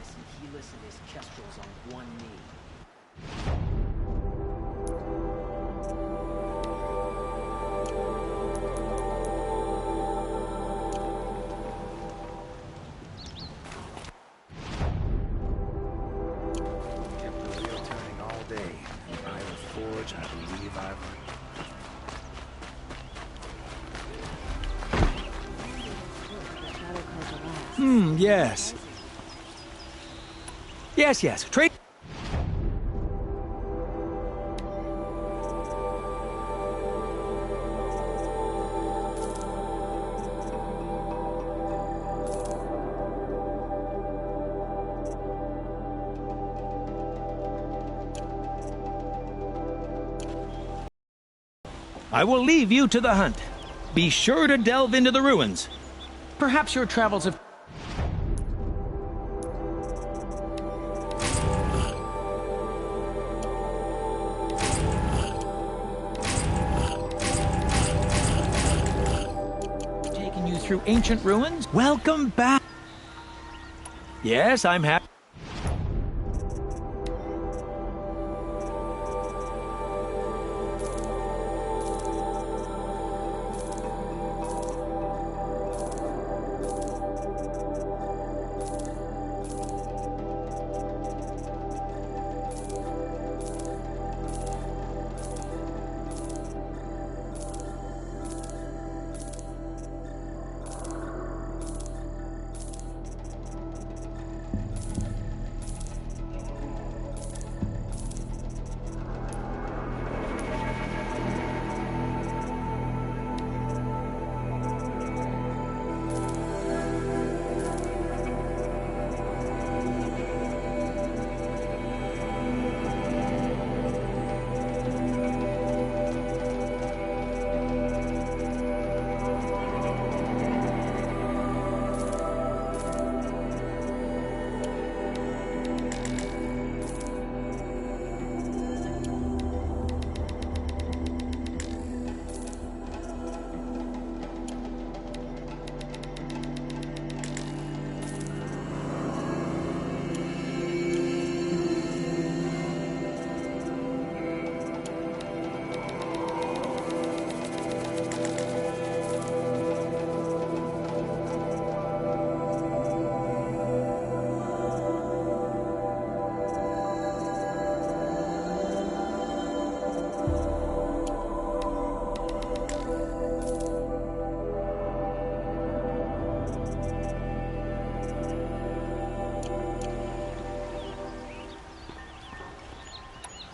see Helis and his kestrels on one knee. Kept the wheel turning all day. Iron Forge, I believe I've... Yes. Yes. Trade. I will leave you to the hunt. Be sure to delve into the ruins. Perhaps your travels have... taken you through ancient ruins? Welcome back. Yes, I'm happy.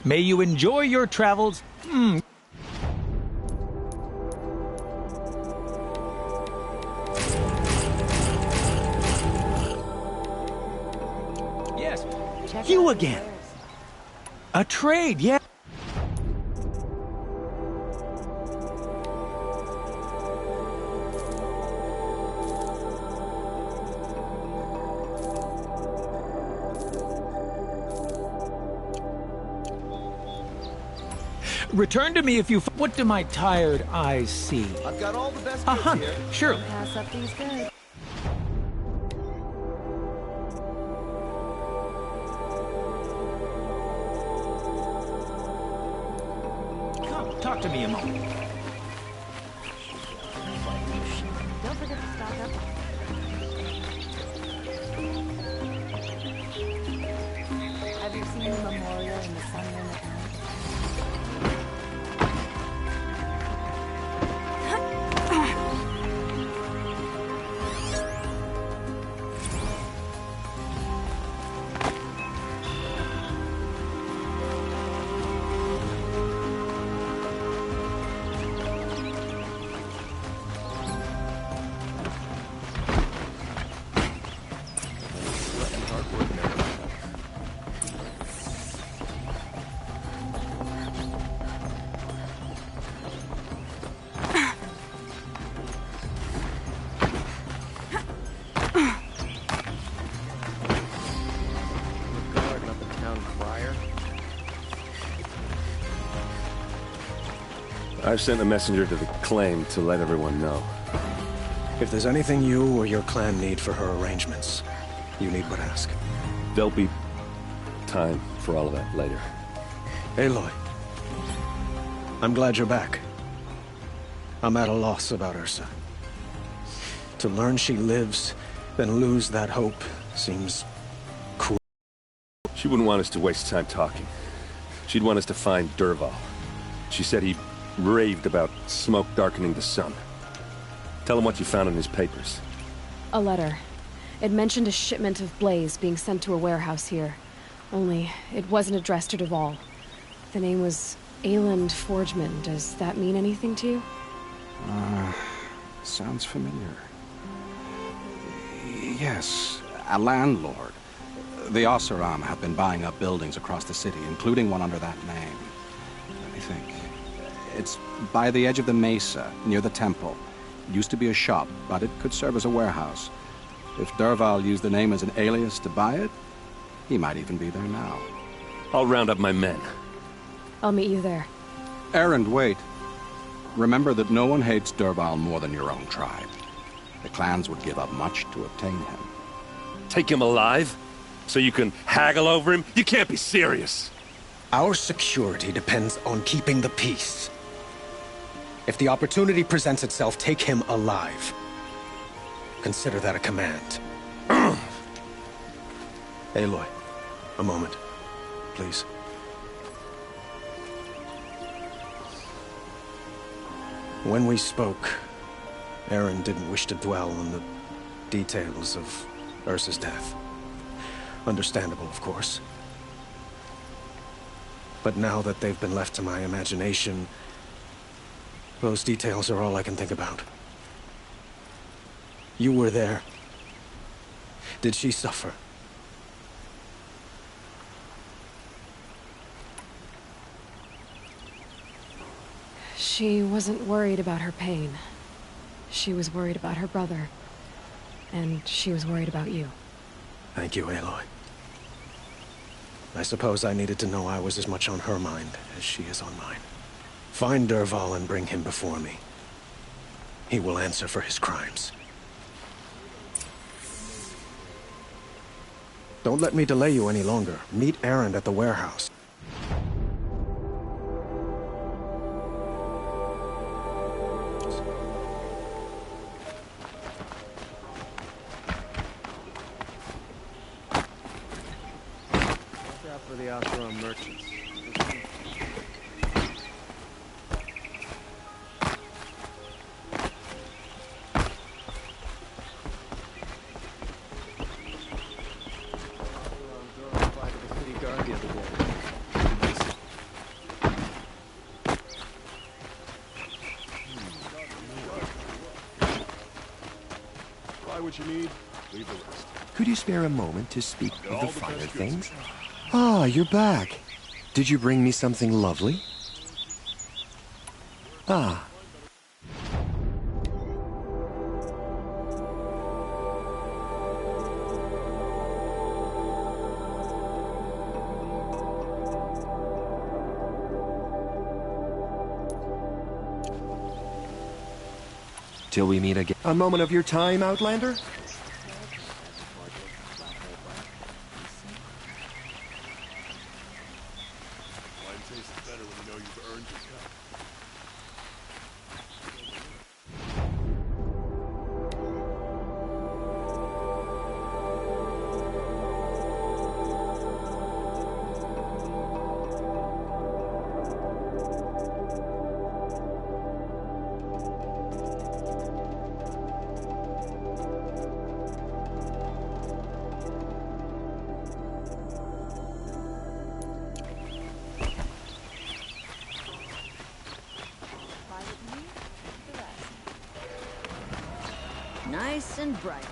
May you enjoy your travels. Yes, you again. A trade, yeah. Return to me if you... What do my tired eyes see? I've got all the best A goods hunt, here. sure. Pass up these goods. Come, talk to me a moment. Don't forget to stock up. Have you seen the memorial in the Sunland account? I've sent a messenger to the claim to let everyone know. If there's anything you or your clan need for her arrangements, You need but ask. There'll be time for all of that later. Aloy. I'm glad you're back. I'm at a loss about Ursa. To learn she lives, then lose that hope, seems cruel. She wouldn't want us to waste time talking. She'd want us to find Dervahl. She said he raved about smoke darkening the sun. Tell him what you found in his papers. A letter. It mentioned a shipment of Blaze being sent to a warehouse here. Only, it wasn't addressed to Dervahl. The name was Ayland Forgeman. Does that mean anything to you? Sounds familiar. Yes, a landlord. The Oseram have been buying up buildings across the city, including one under that name. Let me think. It's by the edge of the mesa, near the temple. It used to be a shop, but it could serve as a warehouse. If Dervahl used the name as an alias to buy it, he might even be there now. I'll round up my men. I'll meet you there. Erend, wait. Remember that no one hates Dervahl more than your own tribe. The clans would give up much to obtain him. Take him alive? So you can haggle over him? You can't be serious! Our security depends on keeping the peace. If the opportunity presents itself, take him alive. Consider that a command. Aloy, a moment, please. When we spoke, Erend didn't wish to dwell on the details of Ursa's death. Understandable, of course. But now that they've been left to my imagination, those details are all I can think about. You were there. Did she suffer? She wasn't worried about her pain. She was worried about her brother. And she was worried about you. Thank you, Aloy. I suppose I needed to know I was as much on her mind as she is on mine. Find Dervahl and bring him before me. He will answer for his crimes. Don't let me delay you any longer. Meet Erend at the warehouse. Watch out for the Oseram merchants. What you need, leave the rest. Could you spare a moment to speak of the finer things? Ah, you're back. Did you bring me something lovely? Ah. Till we meet again. A moment of your time, Outlander? Wine tastes better when you know you've earned your cup. Nice and bright.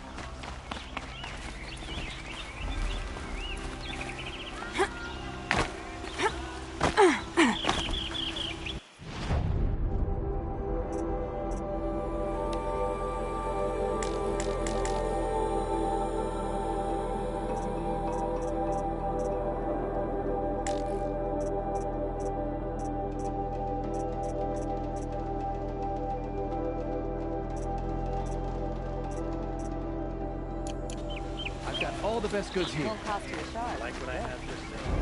All the best goods here. Won't cost you a shot. Like what I have for sale.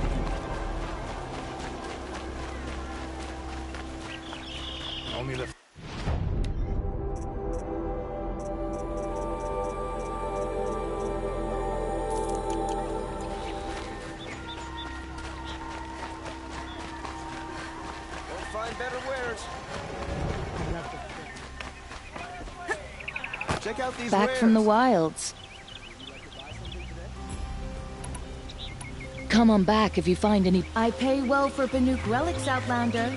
Only the Find better wares. Check out these Back wares. from the wilds. Come on back if you find any. I pay well for Banuk relics, Outlander.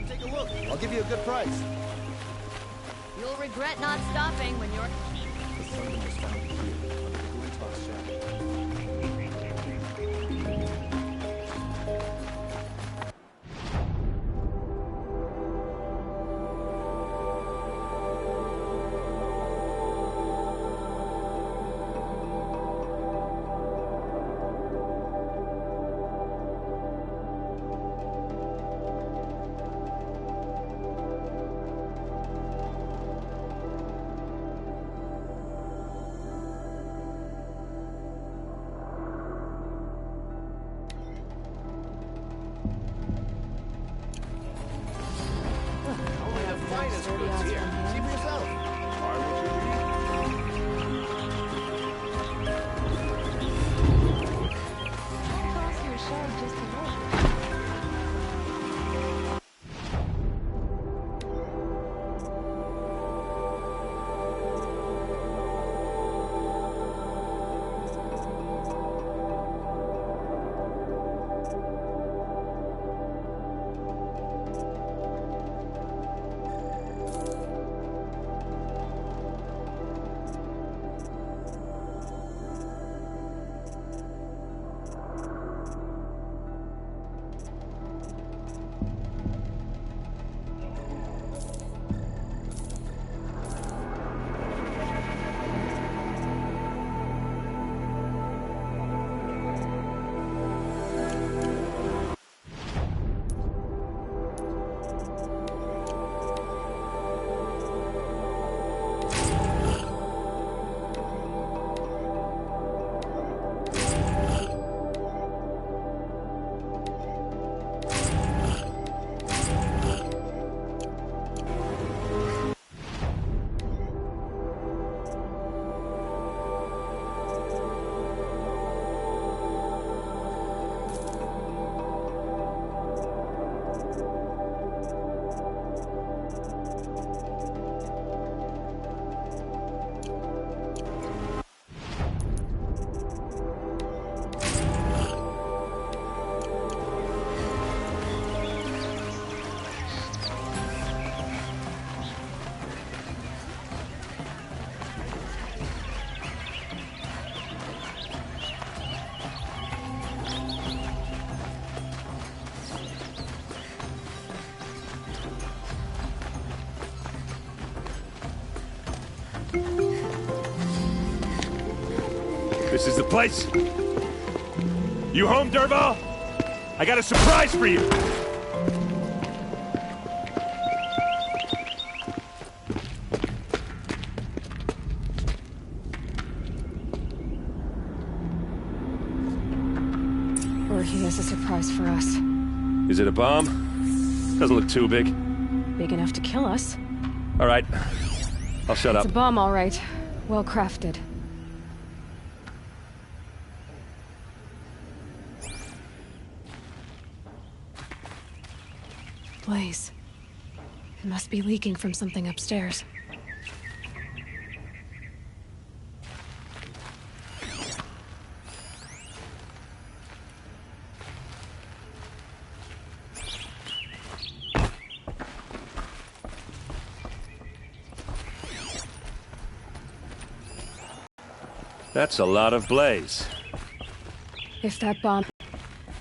Take a look. I'll give you a good price. You'll regret not stopping when you're... The Sundom was found here, under the Guintoss shadow. Finest goods here. See for yourself. Are what you read. Won't cost you a shot just to look. This is the place. You home, Dervahl? I got a surprise for you. Or he has a surprise for us. Is it a bomb? Doesn't look too big. Big enough to kill us. All right. I'll shut up. It's a bomb, all right. Well crafted. Blaze. It must be leaking from something upstairs. That's a lot of blaze. If that bomb...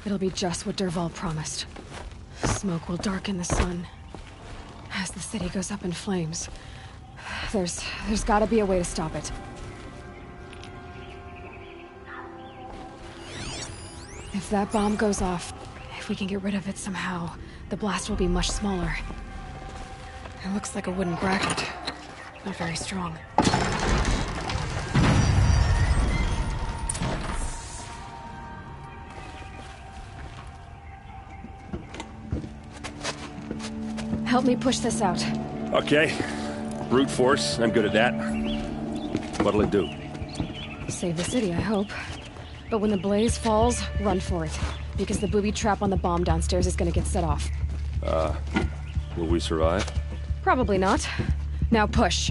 It'll be just what Dervahl promised. Smoke will darken the sun. As the city goes up in flames. There's gotta be a way to stop it. If that bomb goes off, if we can get rid of it somehow, the blast will be much smaller. It looks like a wooden bracket. Not very strong. Help me push this out. Okay. Brute force, I'm good at that. What'll it do? Save the city, I hope. But when the blaze falls, run for it. Because the booby trap on the bomb downstairs is gonna get set off. Will we survive? Probably not. Now push.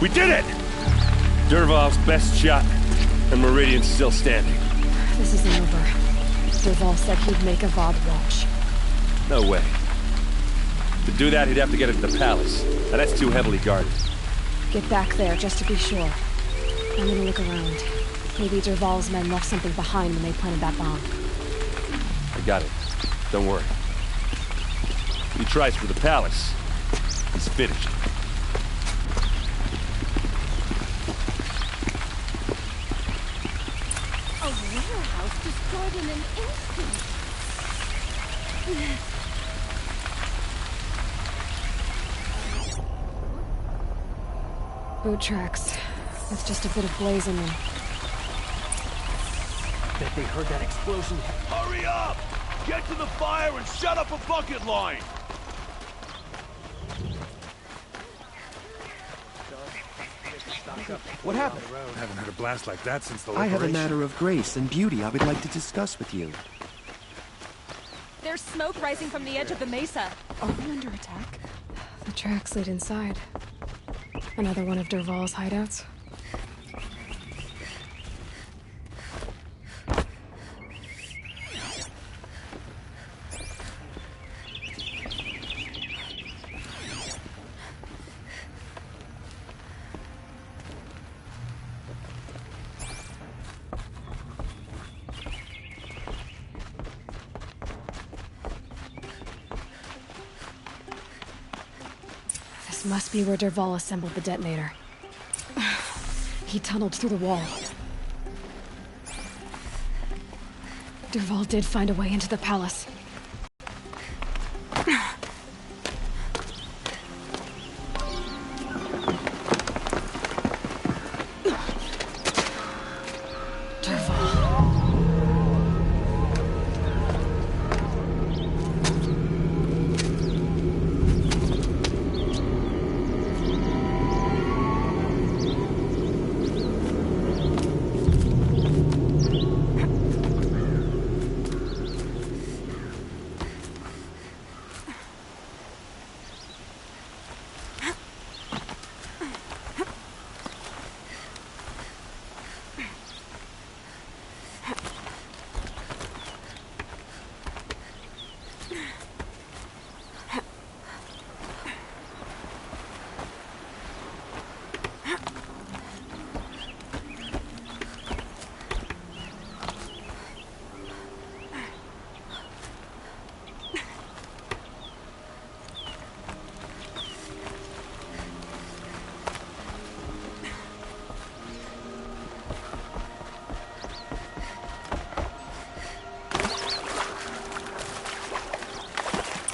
We did it! Dervahl's best shot, and Meridian's still standing. This isn't over. Dervahl said he'd make Avad watch. No way. To do that, he'd have to get into the palace, and that's too heavily guarded. Get back there, just to be sure. I'm gonna look around. Maybe Dervahl's men left something behind when they planted that bomb. I got it. Don't worry. If he tries for the palace, he's finished. A warehouse destroyed in an instant. Boot tracks. With just a bit of blaze in them. Bet they heard that explosion. Hurry up! Get to the fire and shut up a bucket line! What happened? I haven't heard a blast like that since the I have a liberation. matter of grace and beauty I would like to discuss with you. There's smoke rising from the edge of the mesa. Are we under attack? The tracks lead inside. Another one of Dervahl's hideouts? This must be where Dervahl assembled the detonator. He tunneled through the wall. Dervahl did find a way into the palace.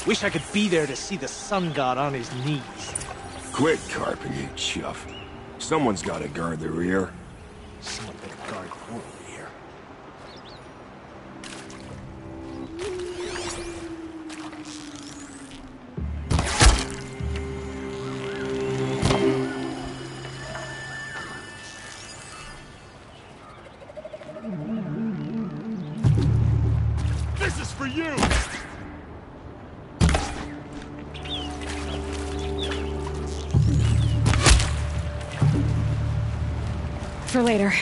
Wish I could be there to see the sun god on his knees. Quit carping, you chuff. Someone's gotta guard the rear. Someone better guard your rear. This is for you! For later.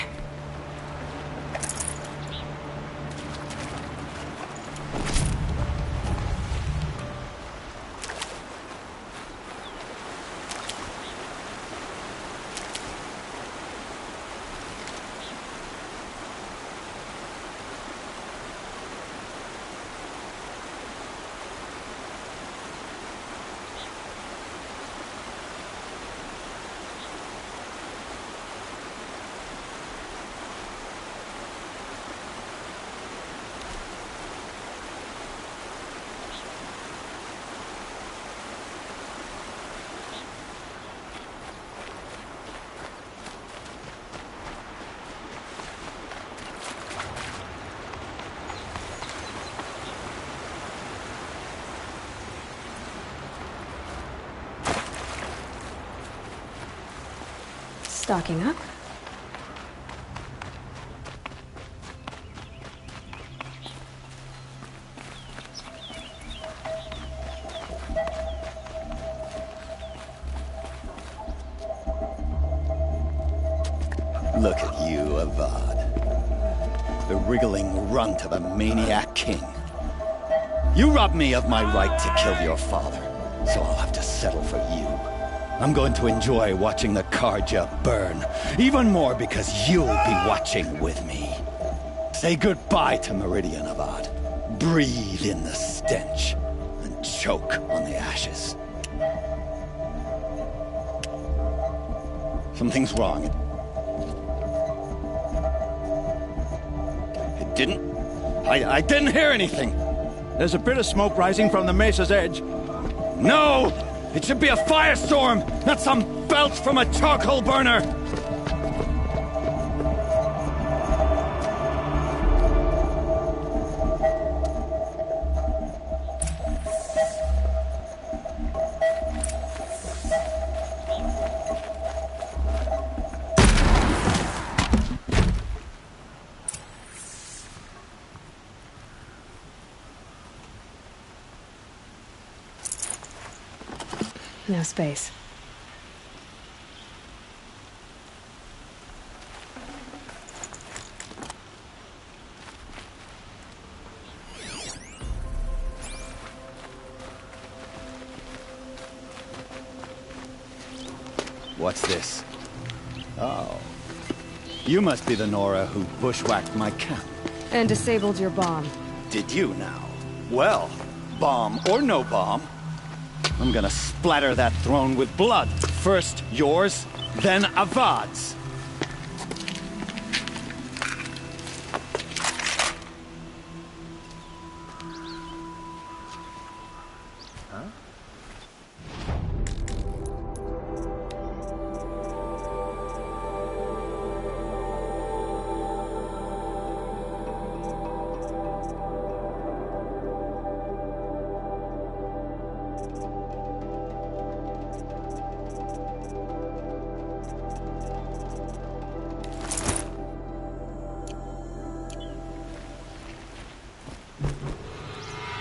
Stocking up. Look at you, Avad. The wriggling runt of a maniac king. You robbed me of my right to kill your father, so I'll have to settle for you. I'm going to enjoy watching the Carja burn, even more because you'll be watching with me. Say goodbye to Meridian, Avad. Breathe in the stench, and choke on the ashes. Something's wrong. It didn't... I didn't hear anything. There's a bit of smoke rising from the mesa's edge. No! It should be a firestorm, not some belch from a charcoal burner! No space. What's this? Oh. You must be the Nora who bushwhacked my camp. And disabled your bomb. Did you now? Well, bomb or no bomb, I'm gonna splatter that throne with blood. First yours, then Avad's.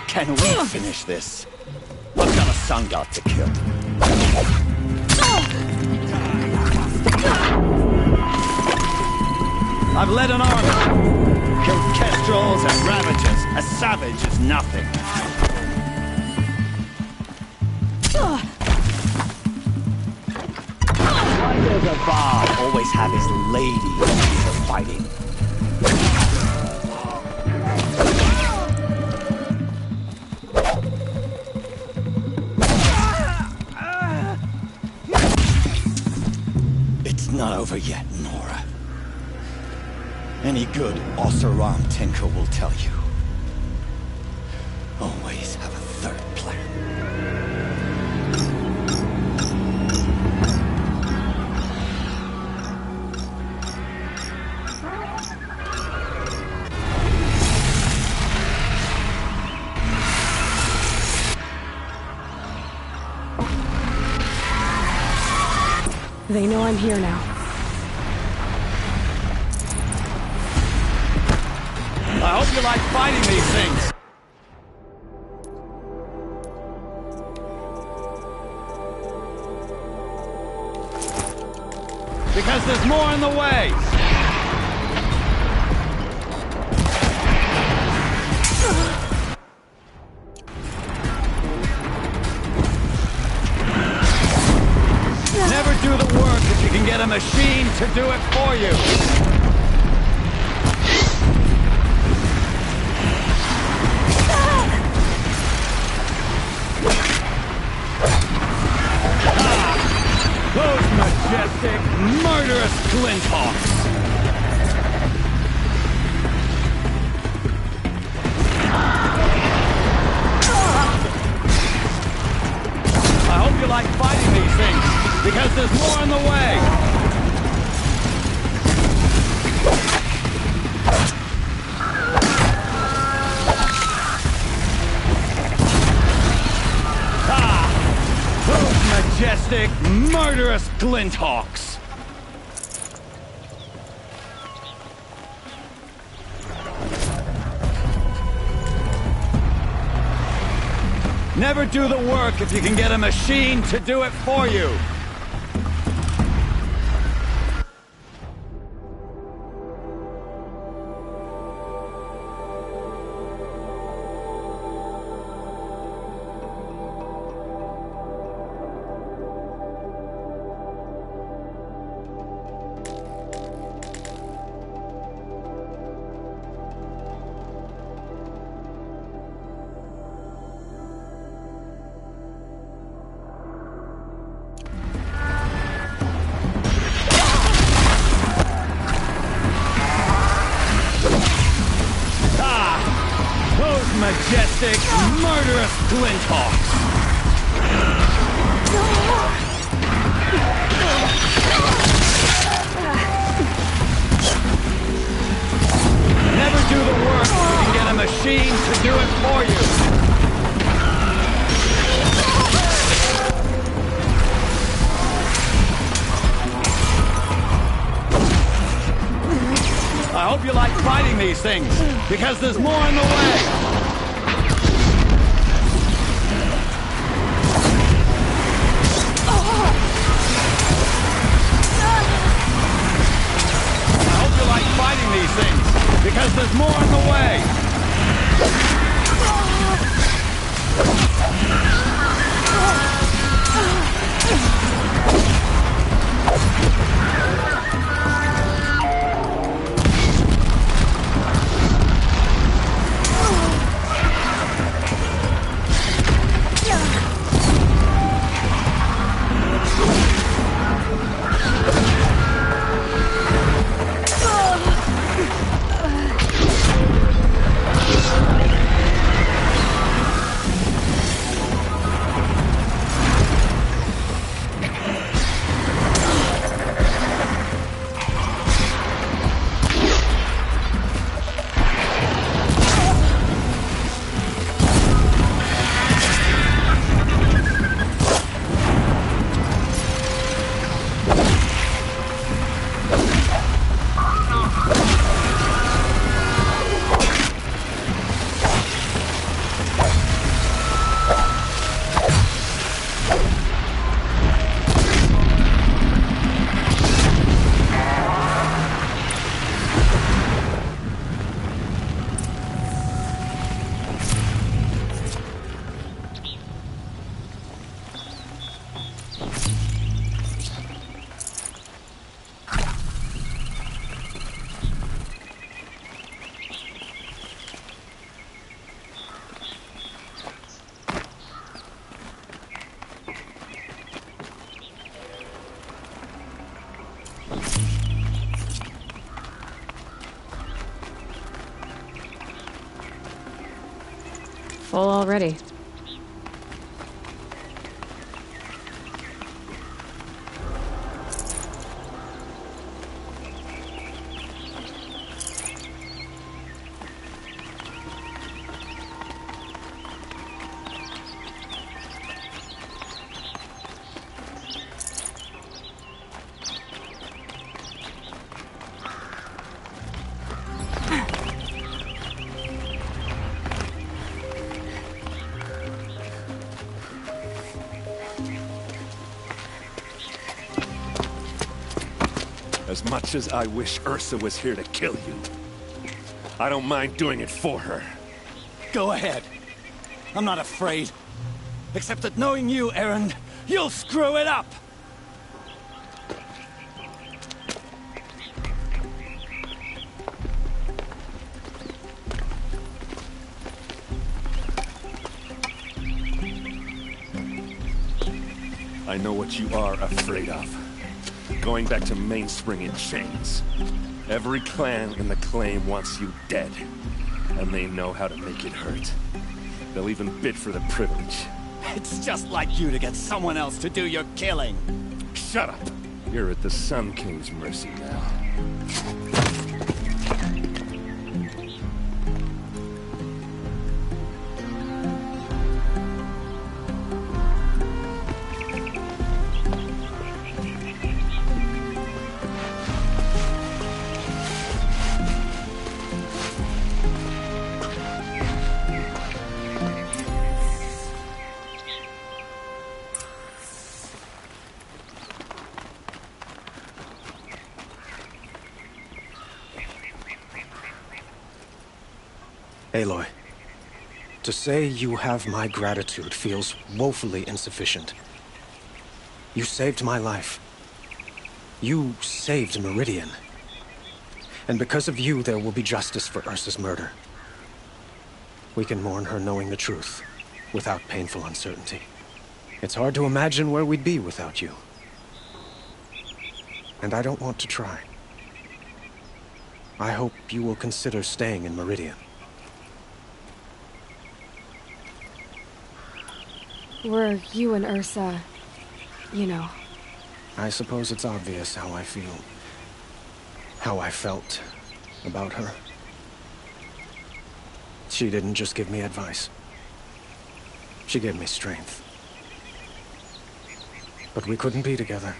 Can we finish this? I've got a sun god to kill. I've led an army. Killed kestrels and ravagers. A savage is nothing. Why does Avad always have his lady for fighting? Not over yet, Nora. Any good Oseram tinker will tell you. Always have a third plan. They know I'm here now. I hope you like fighting these things. Because there's more in the way! Never do the work if you can get a machine to do it for you! Those majestic, murderous Glinthawks! I hope you like fighting these things, because there's more in the way! Majestic, murderous Glinthawks! Never do the work if you can get a machine to do it for you! Majestic, murderous Glinthawks! Never do the work if you can get a machine to do it for you! I hope you like fighting these things, because there's more in the way! Fighting these things, because there's more in the way! Full already. As much as I wish Ursa was here to kill you, I don't mind doing it for her. Go ahead. I'm not afraid. Except that knowing you, Erend, you'll screw it up! I know what you are afraid of. Going back to Mainspring in chains. Every clan in the Claim wants you dead. And they know how to make it hurt. They'll even bid for the privilege. It's just like you to get someone else to do your killing. Shut up! You're at the Sun King's mercy now. Aloy, to say you have my gratitude feels woefully insufficient. You saved my life. You saved Meridian. And because of you, there will be justice for Ursa's murder. We can mourn her knowing the truth, without painful uncertainty. It's hard to imagine where we'd be without you. And I don't want to try. I hope you will consider staying in Meridian. Were you and Ursa, you know? I suppose it's obvious how I feel. How I felt about her. She didn't just give me advice. She gave me strength. But we couldn't be together.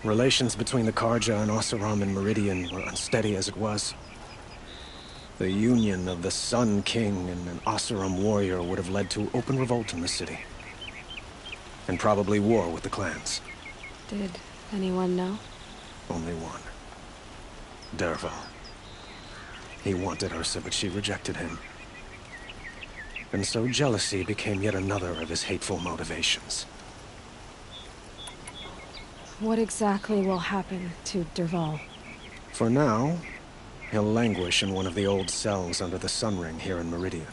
Relations between the Carja and Oseram and Meridian were unsteady as it was. The union of the Sun King and an Oseram warrior would have led to open revolt in the city. And probably war with the clans. Did anyone know? Only one. Dervahl. He wanted Ursa, but she rejected him. And so jealousy became yet another of his hateful motivations. What exactly will happen to Dervahl? For now, he'll languish in one of the old cells under the Sun Ring here in Meridian.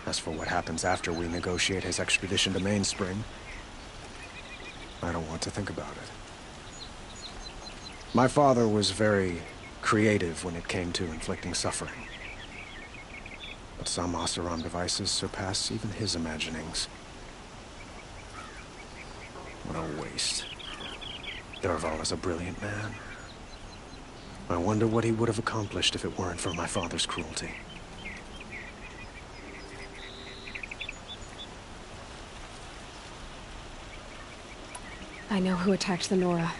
As for what happens after we negotiate his extradition to Mainspring, I don't want to think about it. My father was very creative when it came to inflicting suffering. But some Oseram devices surpass even his imaginings. What a waste. Dervahl is a brilliant man. I wonder what he would have accomplished if it weren't for my father's cruelty. I know who attacked the Nora.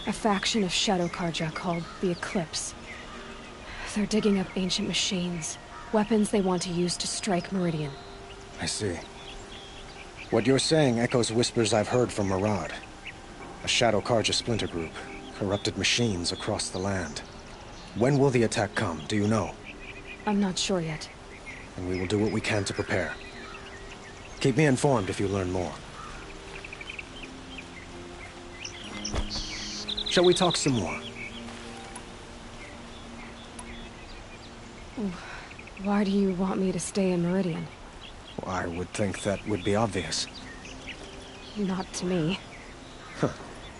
A faction of Shadow Carja called the Eclipse. They're digging up ancient machines. Weapons they want to use to strike Meridian. I see. What you're saying echoes whispers I've heard from Maraud. A Shadow Carja splinter group. Corrupted machines across the land. When will the attack come, do you know? I'm not sure yet. And we will do what we can to prepare. Keep me informed if you learn more. Shall we talk some more? Why do you want me to stay in Meridian? Well, I would think that would be obvious. Not to me. Huh.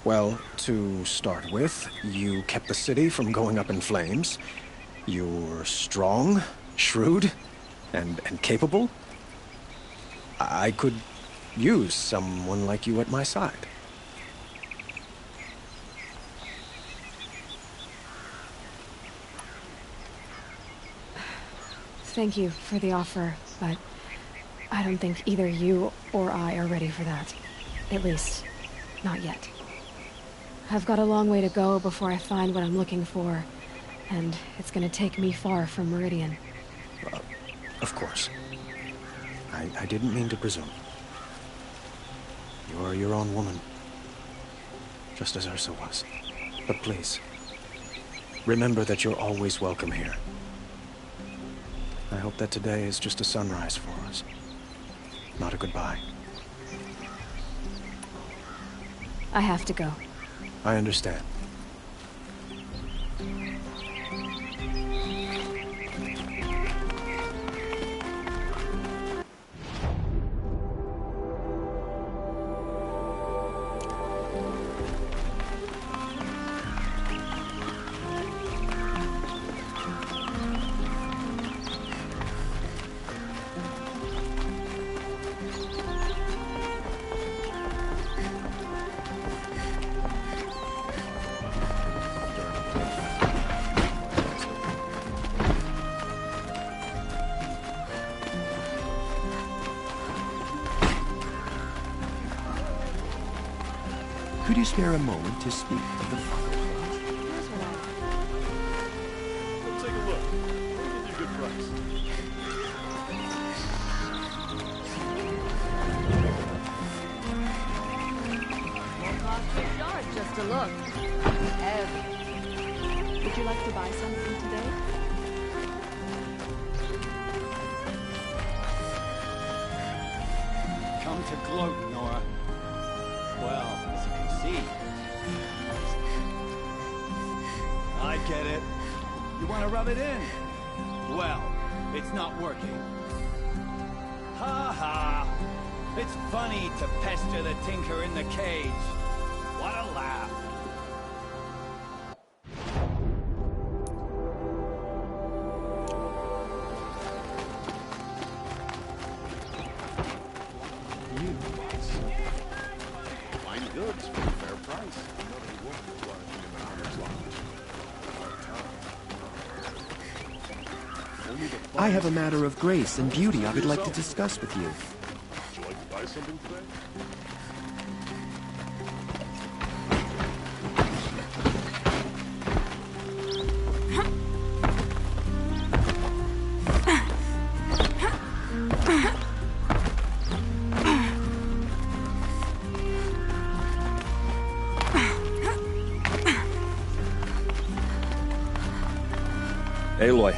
Well, to start with, you kept the city from going up in flames. You're strong, shrewd, and capable. I could use someone like you at my side. Thank you for the offer, but I don't think either you or I are ready for that. At least, not yet. I've got a long way to go before I find what I'm looking for, and it's gonna take me far from Meridian. Of course. I didn't mean to presume. You're your own woman. just as Ursa was. But please, remember that you're always welcome here. I hope that today is just a sunrise for us, not a goodbye. I have to go. I understand. Could you spare a moment to speak of the fire? Come take a look. We'll give you a good price. Won't cost you a yard just to look. Would you like to buy something today? Come to gloat, Nora. Well, as you can see, I get it. You want to rub it in? Well, it's not working. Ha ha! It's funny to pester the tinker in the cage. What a laugh. Fine goods for a fair price. I have a matter of grace and beauty I would like to discuss with you. Would you like to buy something today? Aloy.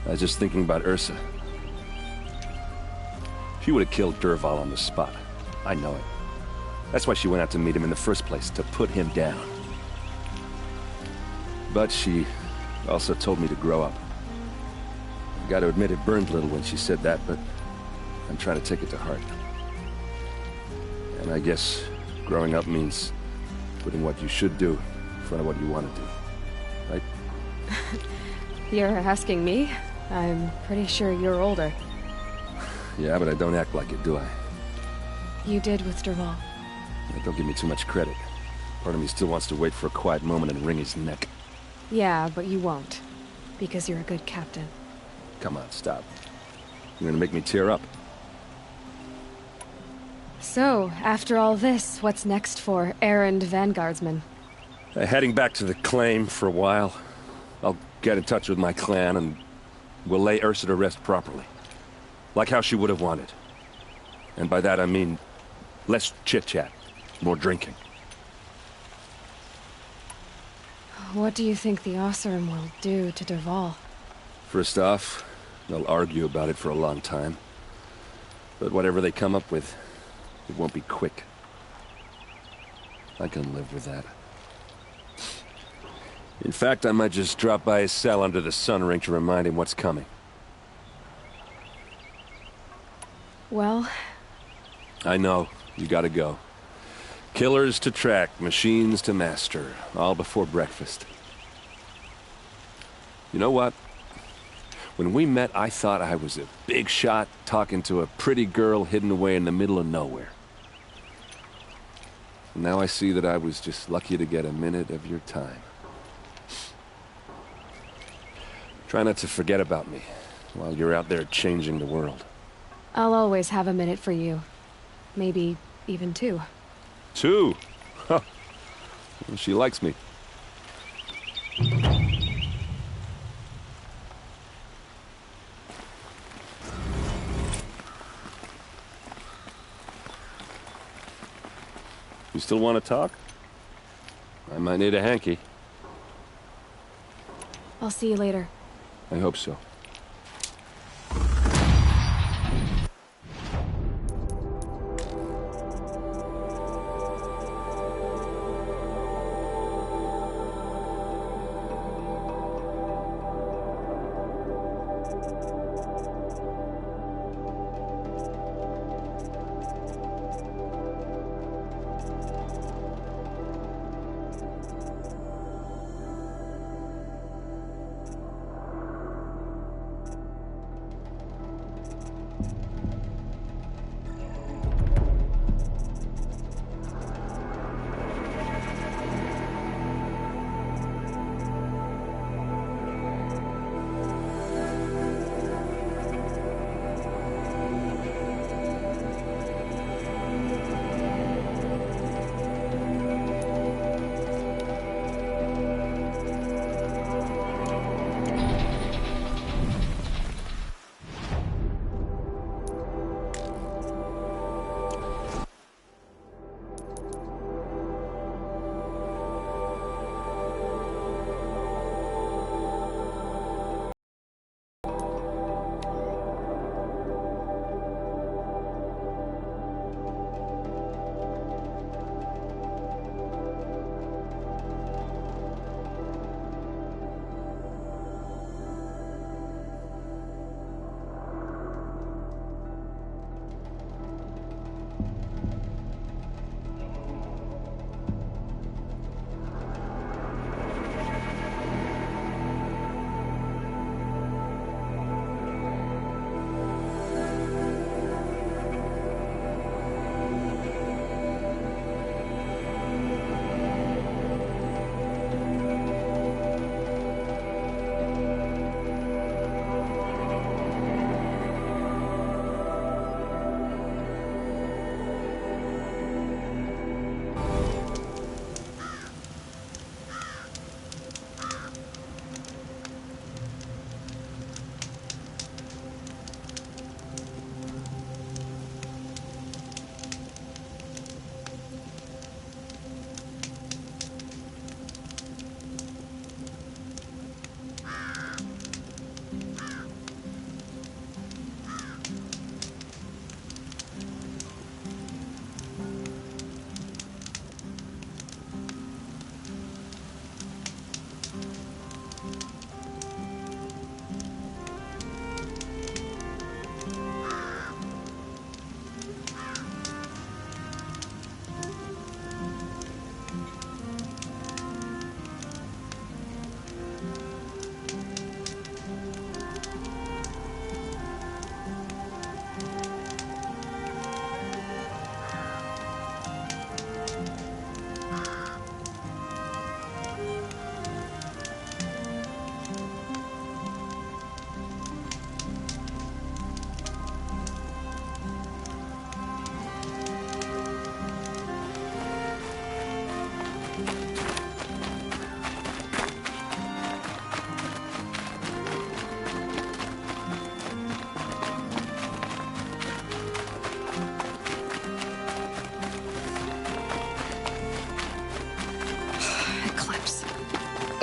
I was just thinking about Ursa. She would have killed Dervahl on the spot. I know it. That's why she went out to meet him in the first place, to put him down. But she also told me to grow up. I gotta admit it burned a little when she said that, but I'm trying to take it to heart. And I guess growing up means putting what you should do in front of what you want to do. Right? You're asking me? I'm pretty sure you're older. Yeah, but I don't act like it, do I? You did with Dervahl. Yeah, don't give me too much credit. Part of me still wants to wait for a quiet moment and wring his neck. Yeah, but you won't. Because you're a good captain. Come on, stop. You're gonna make me tear up. So, after all this, what's next for errand vanguardsman? Heading back to the claim for a while. I'll get in touch with my clan and we'll lay Ursa to rest properly. Like how she would have wanted. And by that I mean less chit-chat, more drinking. What do you think the Oseram will do to Dervahl? First off, they'll argue about it for a long time. But whatever they come up with, it won't be quick. I can live with that. In fact, I might just drop by his cell under the sun ring to remind him what's coming. Well... I know. You gotta go. Killers to track, machines to master. All before breakfast. You know what? When we met, I thought I was a big shot talking to a pretty girl hidden away in the middle of nowhere. And now I see that I was just lucky to get a minute of your time. Try not to forget about me while you're out there changing the world. I'll always have a minute for you. Maybe even two. Two? Huh. Well, she likes me. You You still want to talk? I might need a hanky. I'll see you later. I hope so.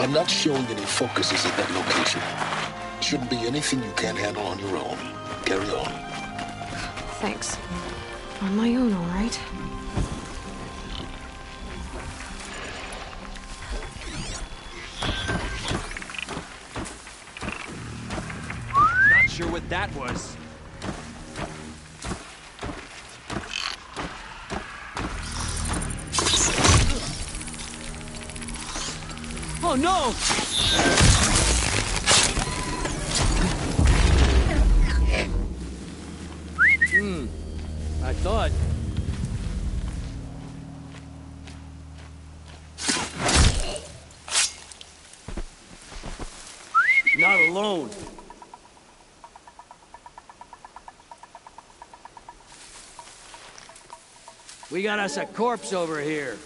I'm not showing any focuses at that location. Shouldn't be anything you can't handle on your own. Carry on. Thanks. On my own, all right. Not sure what that was. Oh no! I thought. Not alone. We got us a corpse over here.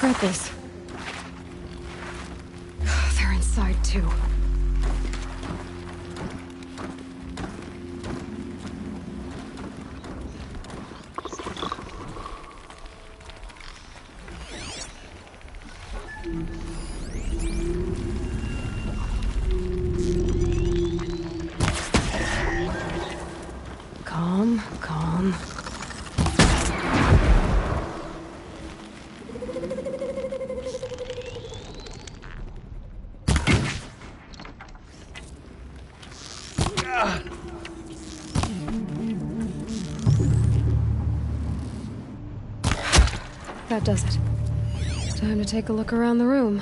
regret this. They're inside, too. Calm, calm. That does it. Time to take a look around the room.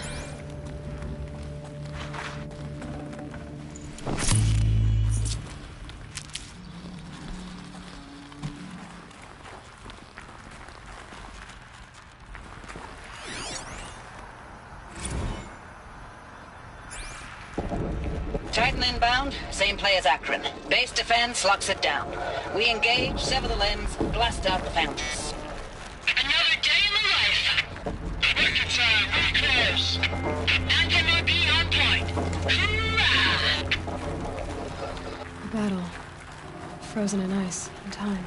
Titan inbound, same play as Akron. Base defense locks it down. We engage, sever the limbs, blast out the fountains. Another day in the life. Record time, really close. MIB on point. Hoorah! A battle. Frozen in ice and time.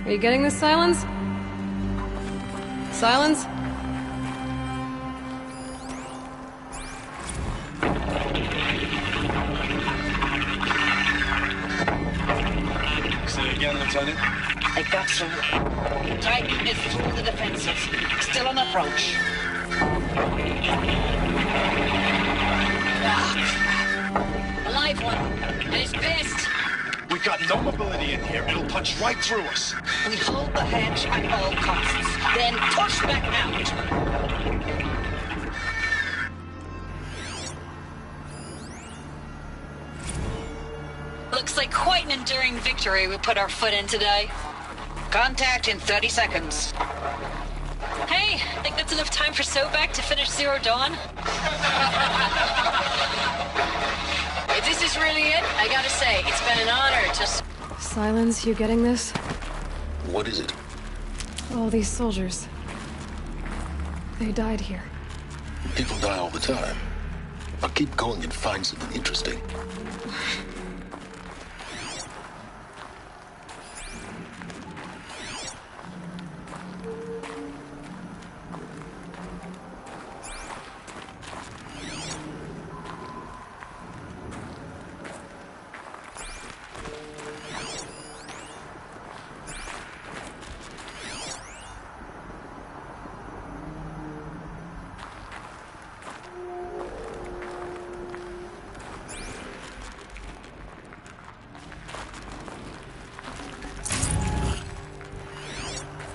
Are you getting this, Silence? Silence? Say again, Lieutenant. I got some. Titan is through the defenses. Still on approach. A live one. And he's pissed. We got no mobility in here. It'll punch right through us. We hold the hedge at all costs. Then push back out. Looks like quite an enduring victory we put our foot in today. Contact in 30 seconds. Hey, think that's enough time for Sobek to finish Zero Dawn? If this is really it, I gotta say, it's been an honor just... Silence, you getting this? What is it? All these soldiers. They died here. People die all the time. I'll keep going and find something interesting.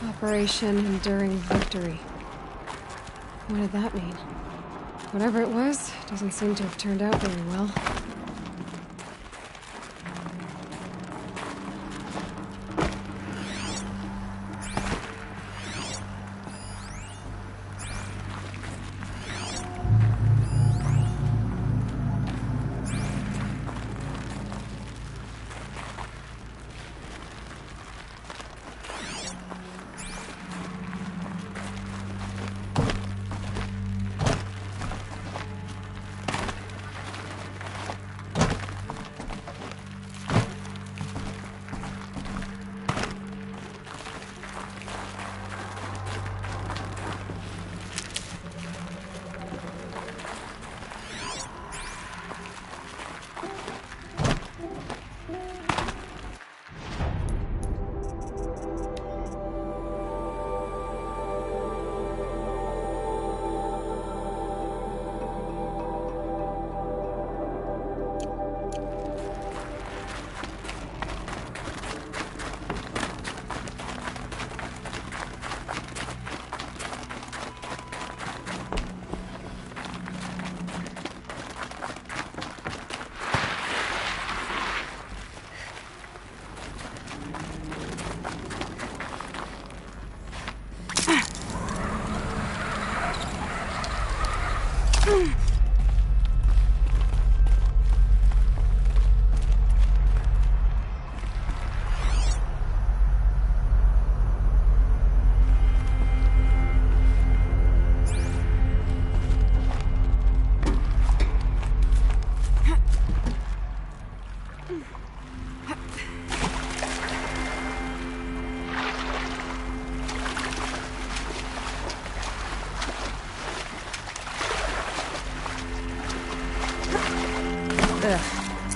Operation Enduring Victory. What did that mean? Whatever it was, doesn't seem to have turned out very well.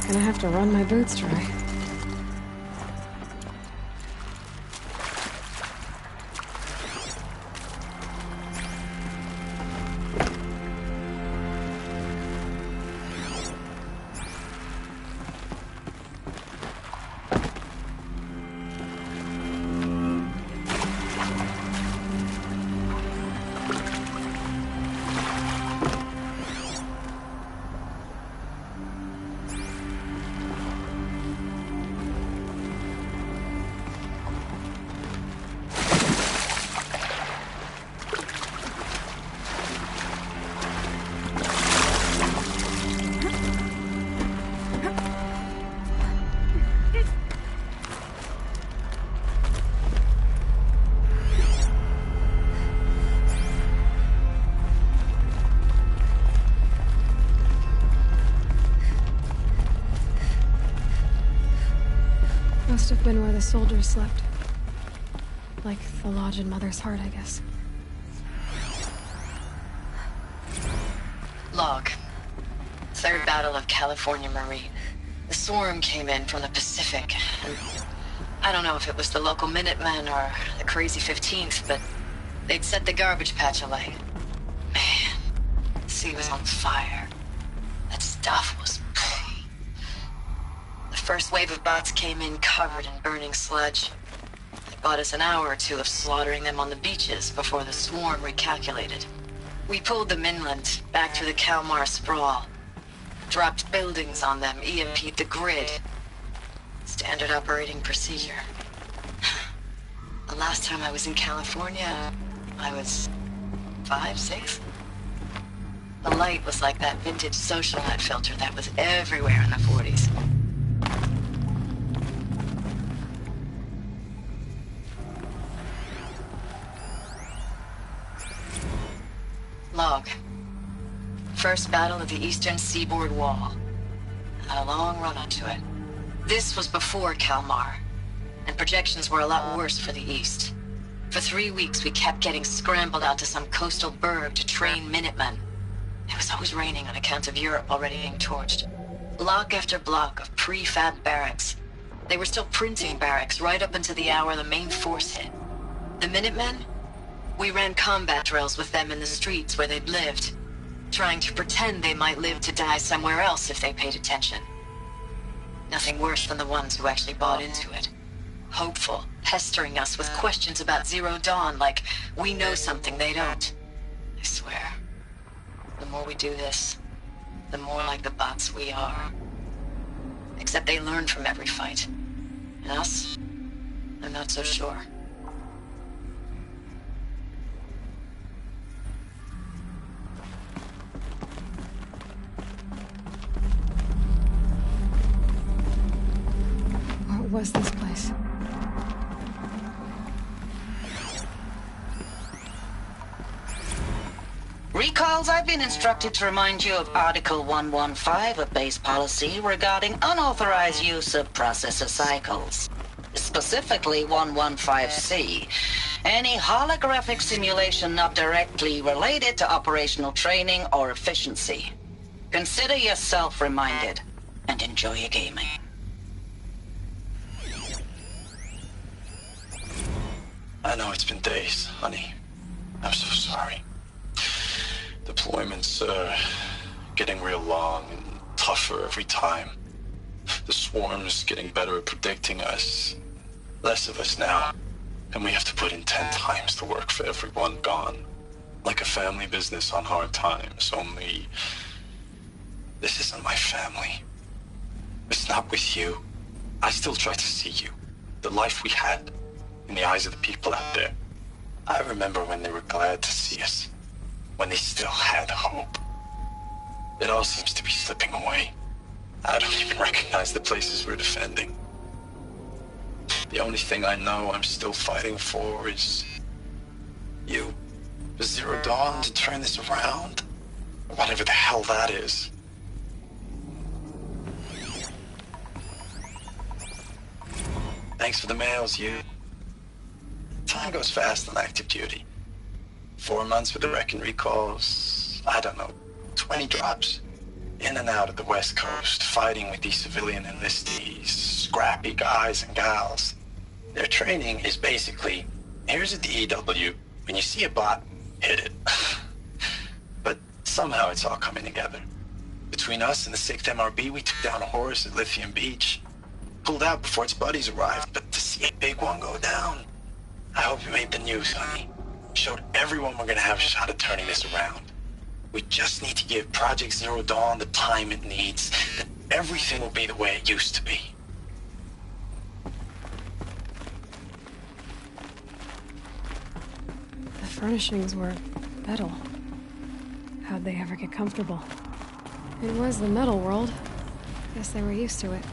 Gonna have to run my boots dry. Must have been where the soldiers slept. Like the lodge in Mother's Heart, I guess. Log. Third Battle of California Marine. The swarm came in from the Pacific, and I don't know if it was the local Minutemen or the Crazy 15th, but they'd set the garbage patch alight. Man, the sea was on fire. That stuff was... The first wave of bots came in covered in burning sludge. It bought us an hour or two of slaughtering them on the beaches before the swarm recalculated. We pulled them inland, back through the Kalmar sprawl. Dropped buildings on them, EMP'd the grid. Standard operating procedure. The last time I was in California, I was 5, 6? The light was like that vintage social net filter that was everywhere in the 40s. Log. First battle of the eastern seaboard wall. Had a long run up to it. This was before Kalmar, and projections were a lot worse for the east. For 3 weeks we kept getting scrambled out to some coastal burg to train Minutemen. It was always raining on account of Europe already being torched. Block after block of prefab barracks. They were still printing barracks right up until the hour the main force hit. The Minutemen? We ran combat drills with them in the streets where they'd lived, trying to pretend they might live to die somewhere else if they paid attention. Nothing worse than the ones who actually bought into it. Hopeful, pestering us with questions about Zero Dawn like we know something they don't. I swear, the more we do this, the more like the bots we are. Except they learn from every fight. And us? I'm not so sure. What was this place? Recalls, I've been instructed to remind you of Article 115 of base policy regarding unauthorized use of processor cycles. Specifically 115C. Any holographic simulation not directly related to operational training or efficiency. Consider yourself reminded, and enjoy your gaming. I know it's been days, honey. I'm so sorry. Deployments are getting real long and tougher every time. The swarm's getting better at predicting us. Less of us now. And we have to put in 10 times the work for everyone gone. Like a family business on hard times, only... this isn't my family. It's not with you. I still try to see you. The life we had. In the eyes of the people out there. I remember when they were glad to see us. When they still had hope. It all seems to be slipping away. I don't even recognize the places we're defending. The only thing I know I'm still fighting for is you. Zero Dawn to turn this around? Whatever the hell that is. Thanks for the mails, you. Time goes fast on active duty. 4 months with the Reckon recalls, I don't know, 20 drops. In and out of the West Coast, fighting with these civilian enlistees, scrappy guys and gals. Their training is basically, here's a DEW, when you see a bot, hit it. But somehow it's all coming together. Between us and the 6th MRB, we took down a horse at Lithium Beach. Pulled out before its buddies arrived, but to see a big one go down, I hope you made the news, honey. Showed everyone we're gonna have a shot at turning this around. We just need to give Project Zero Dawn the time it needs, then everything will be the way it used to be. The furnishings were metal. How'd they ever get comfortable? It was the metal world. Guess they were used to it.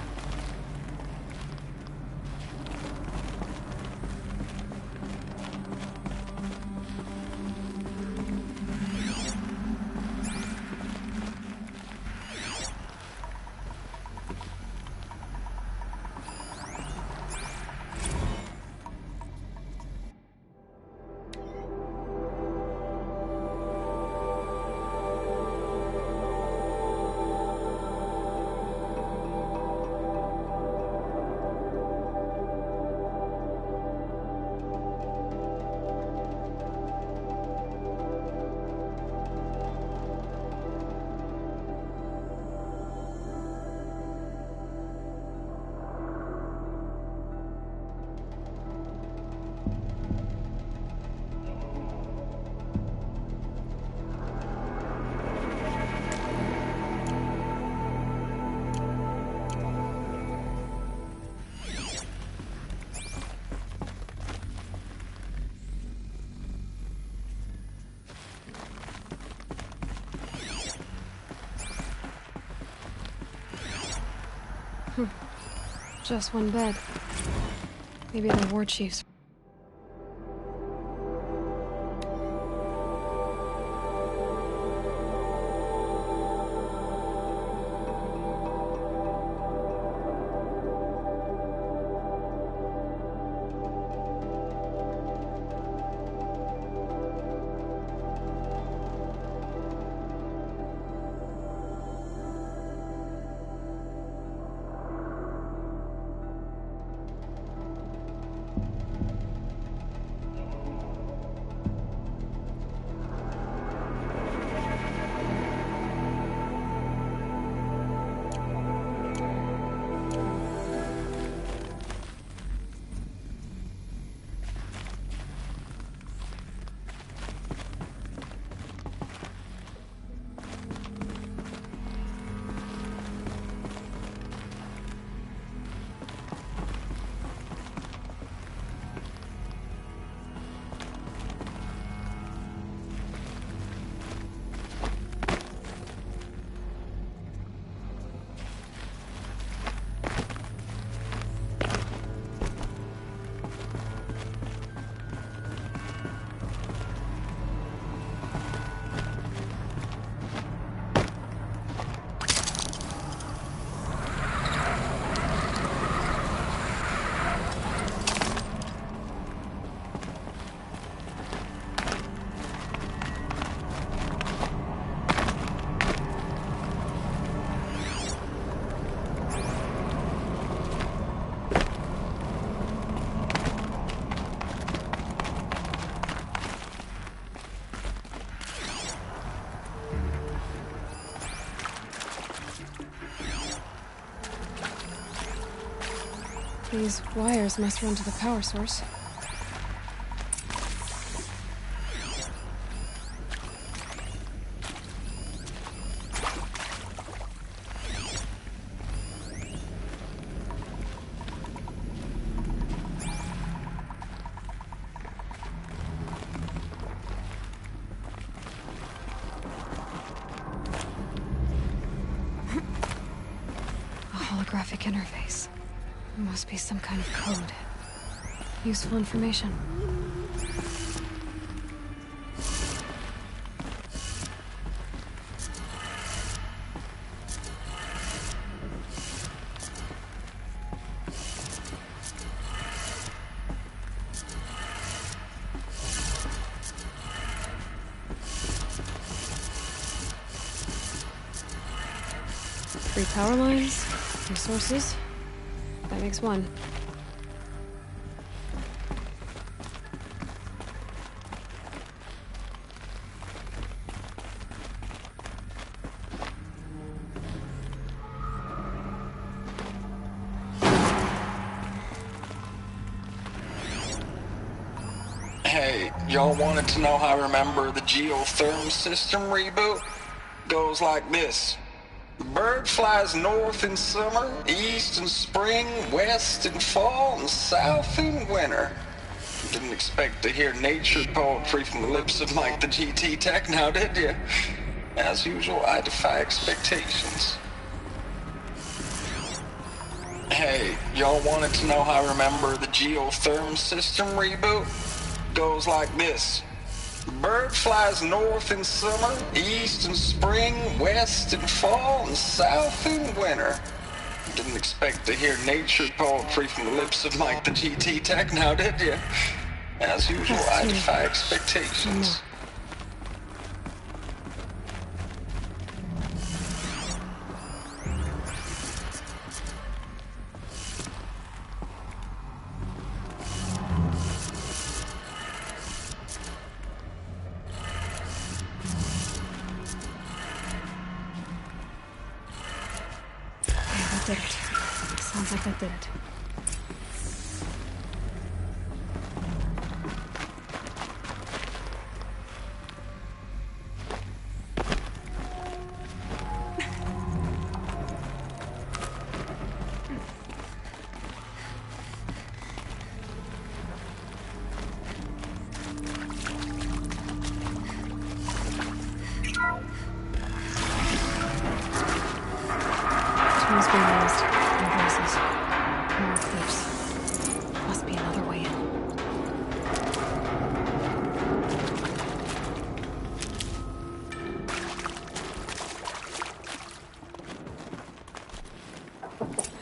Just one bed. Maybe the war chief's. These wires must run to the power source. Holographic interface. Must be some kind of code. Useful information. Three power lines, two sources. That makes one. Hey, y'all wanted to know how I remember the geotherm system reboot? Goes like this. Bird flies north in summer, east in spring, west in fall, and south in winter. Didn't expect to hear nature poetry from the lips of Mike the GT Tech now, did you? As usual, I defy expectations. Hey, y'all wanted to know how I remember the geotherm system reboot? Goes like this. Bird flies north in summer, east in spring, west in fall, and south in winter. Didn't expect to hear nature poetry from the lips of Mike the GT Tech now, did you? As usual, I defy expectations. Did it. Sounds like that did it. Tools being used. More voices. More clips. Must be another way in.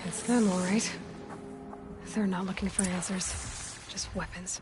It's them, all right. They're not looking for answers. Just weapons.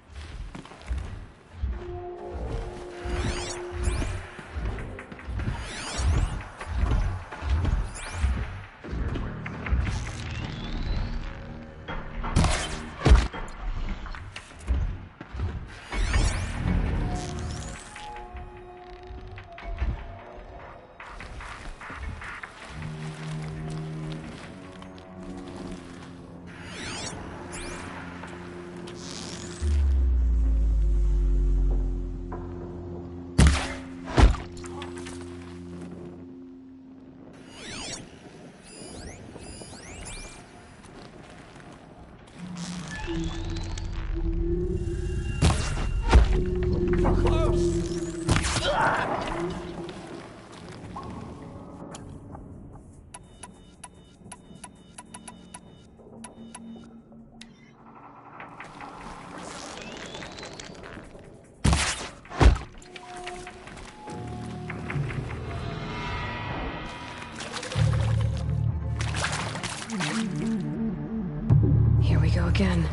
Here we go again.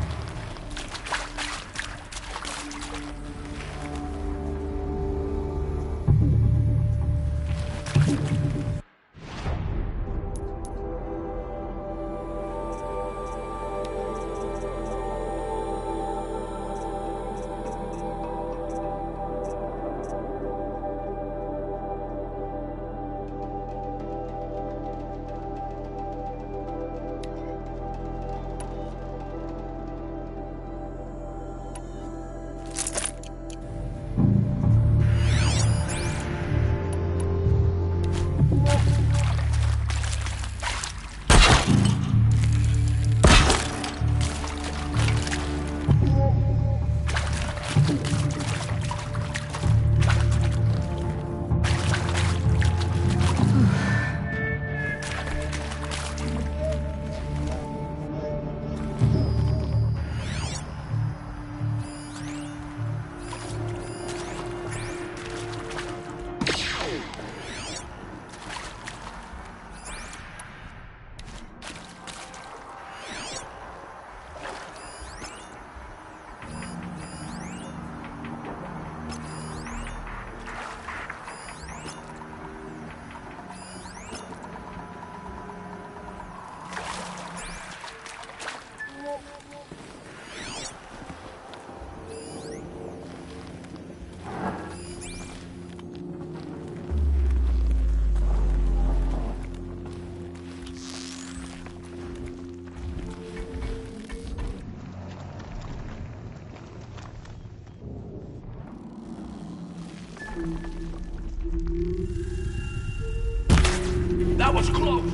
That was close!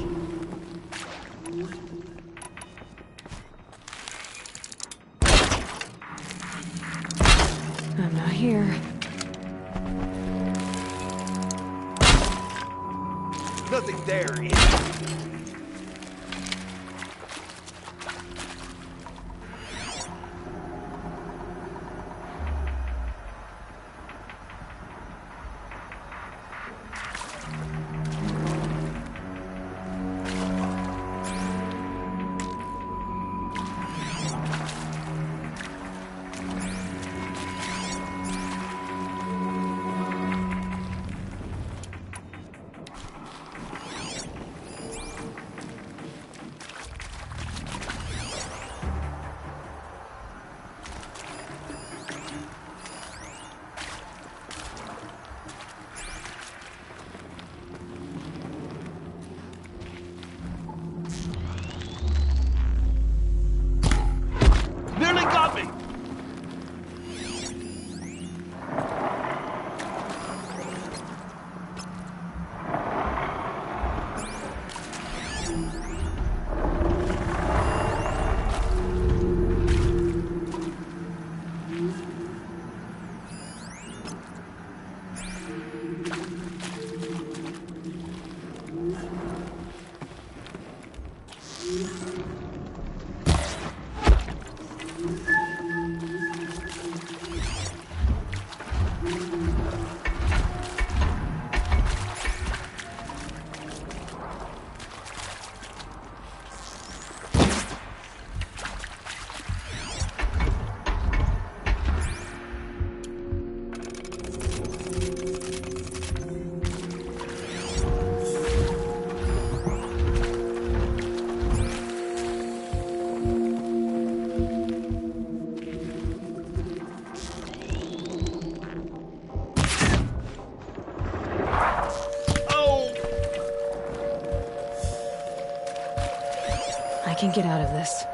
I'm not here. Nothing there, idiot. Nearly got me! I can get out of this.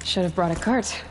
Should have brought a cart.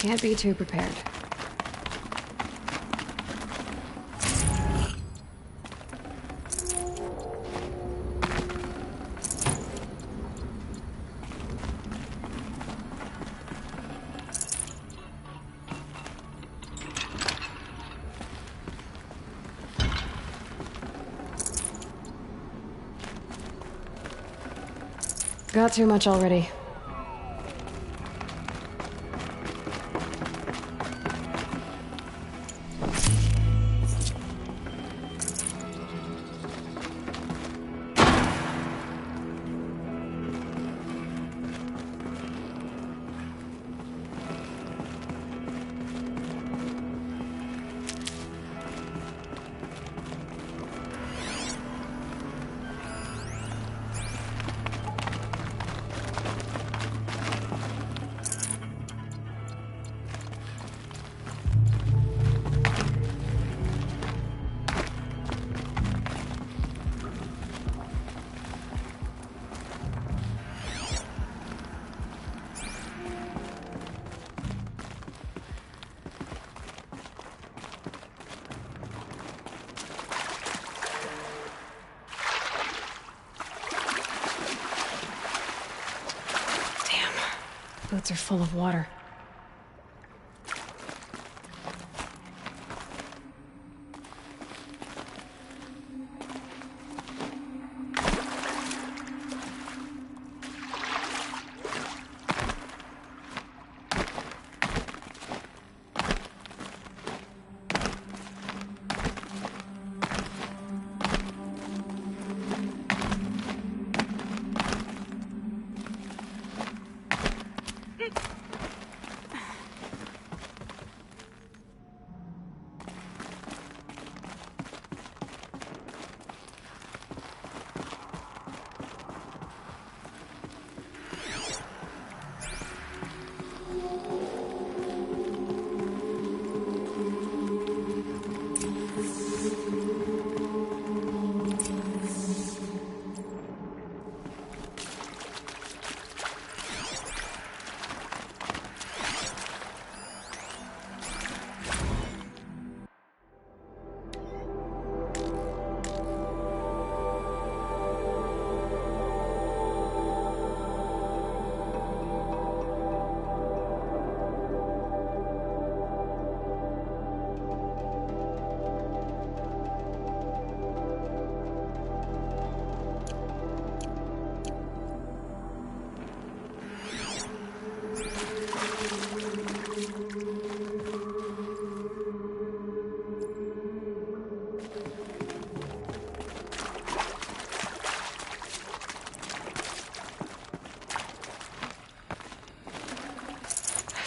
Can't be too prepared. Got too much already. Boots are full of water.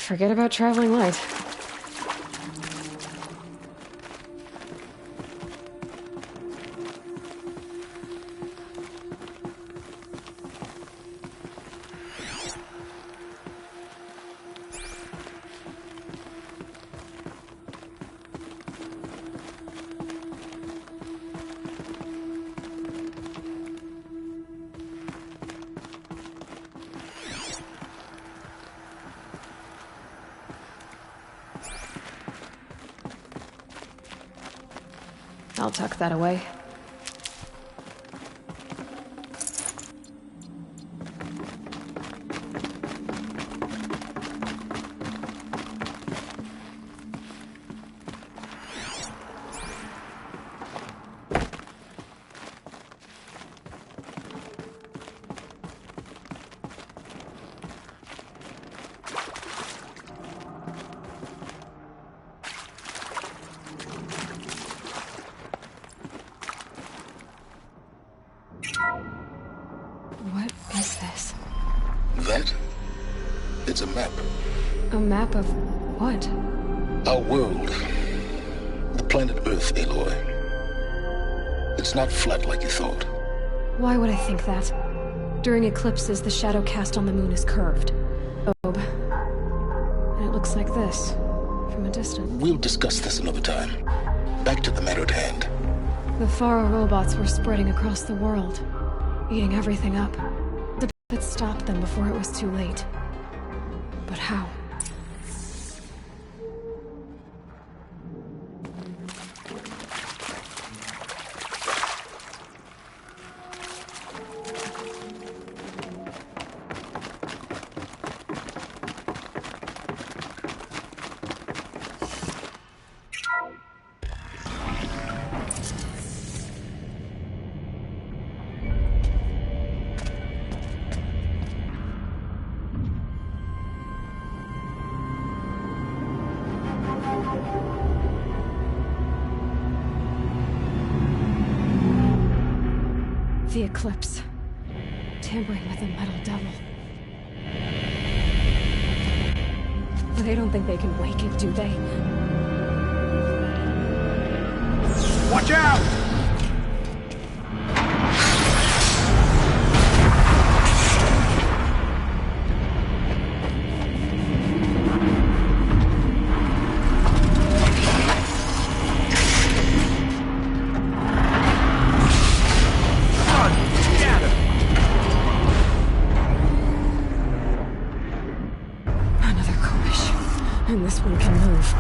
Forget about traveling light. I'll tuck that away. What is this? That? It's a map. A map of what? Our world. The planet Earth, Aloy. It's not flat like you thought. Why would I think that? During eclipses, the shadow cast on the moon is curved. And it looks like this, from a distance. We'll discuss this another time. Back to the matter at hand. The Faro robots were spreading across the world, eating everything up. The that stopped them before it was too late. But how? The Eclipse. Tampering with the Metal Devil. They don't think they can wake it, do they? Watch out! And this one can move.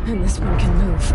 And this one can move.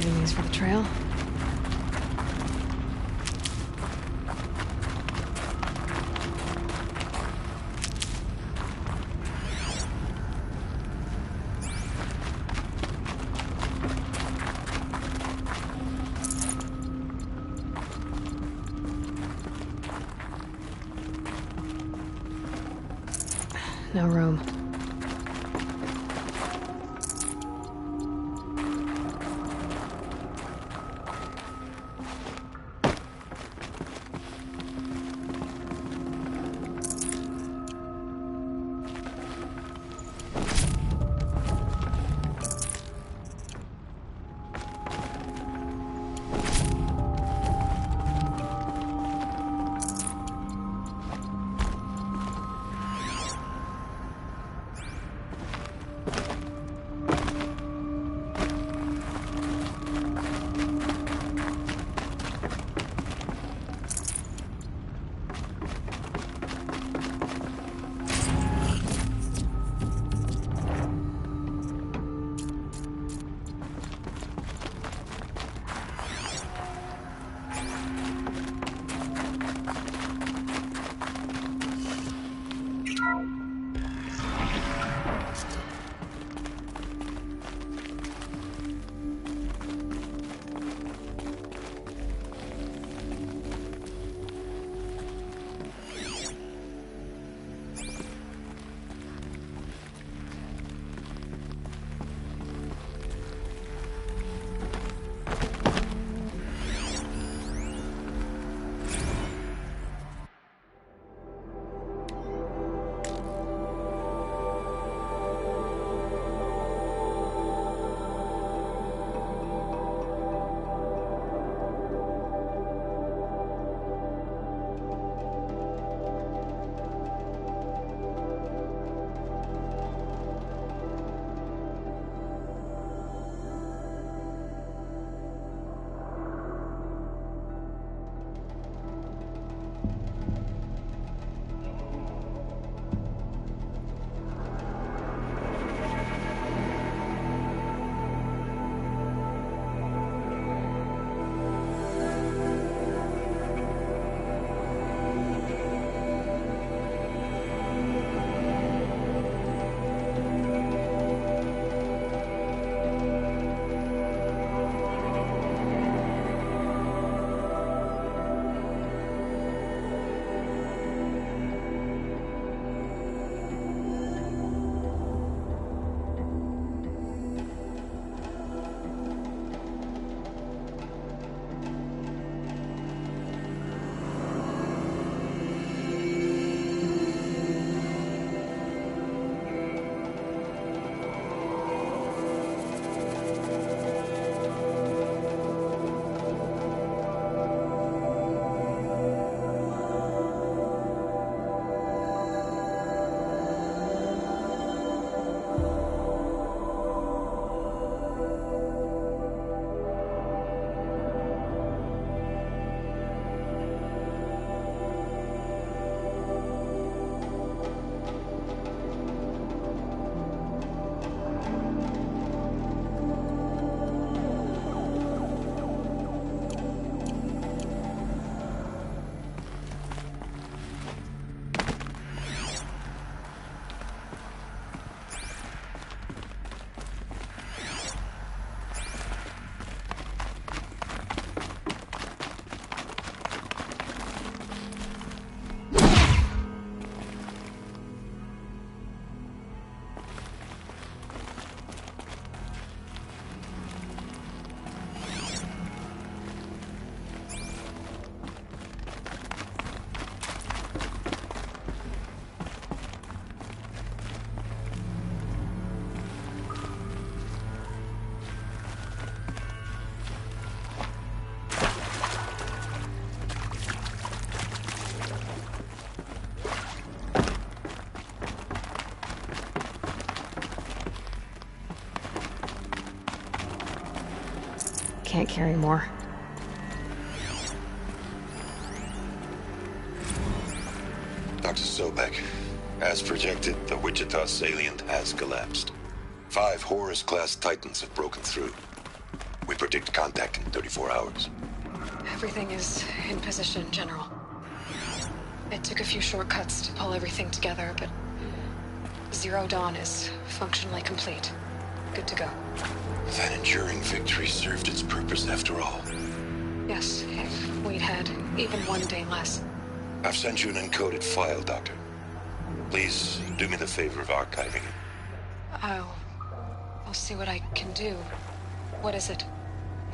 Saving these for the trail. No room. Can't carry more. Dr. Sobek, as projected, the Wichita salient has collapsed. 5 Horus-class Titans have broken through. We predict contact in 34 hours. Everything is in position, General. It took a few shortcuts to pull everything together, but Zero Dawn is functionally complete. Good to go. That enduring victory served its purpose after all. Yes, if we'd had even one day less. I've sent you an encoded file, Doctor. Please do me the favor of archiving it. I'll see what I can do. What is it?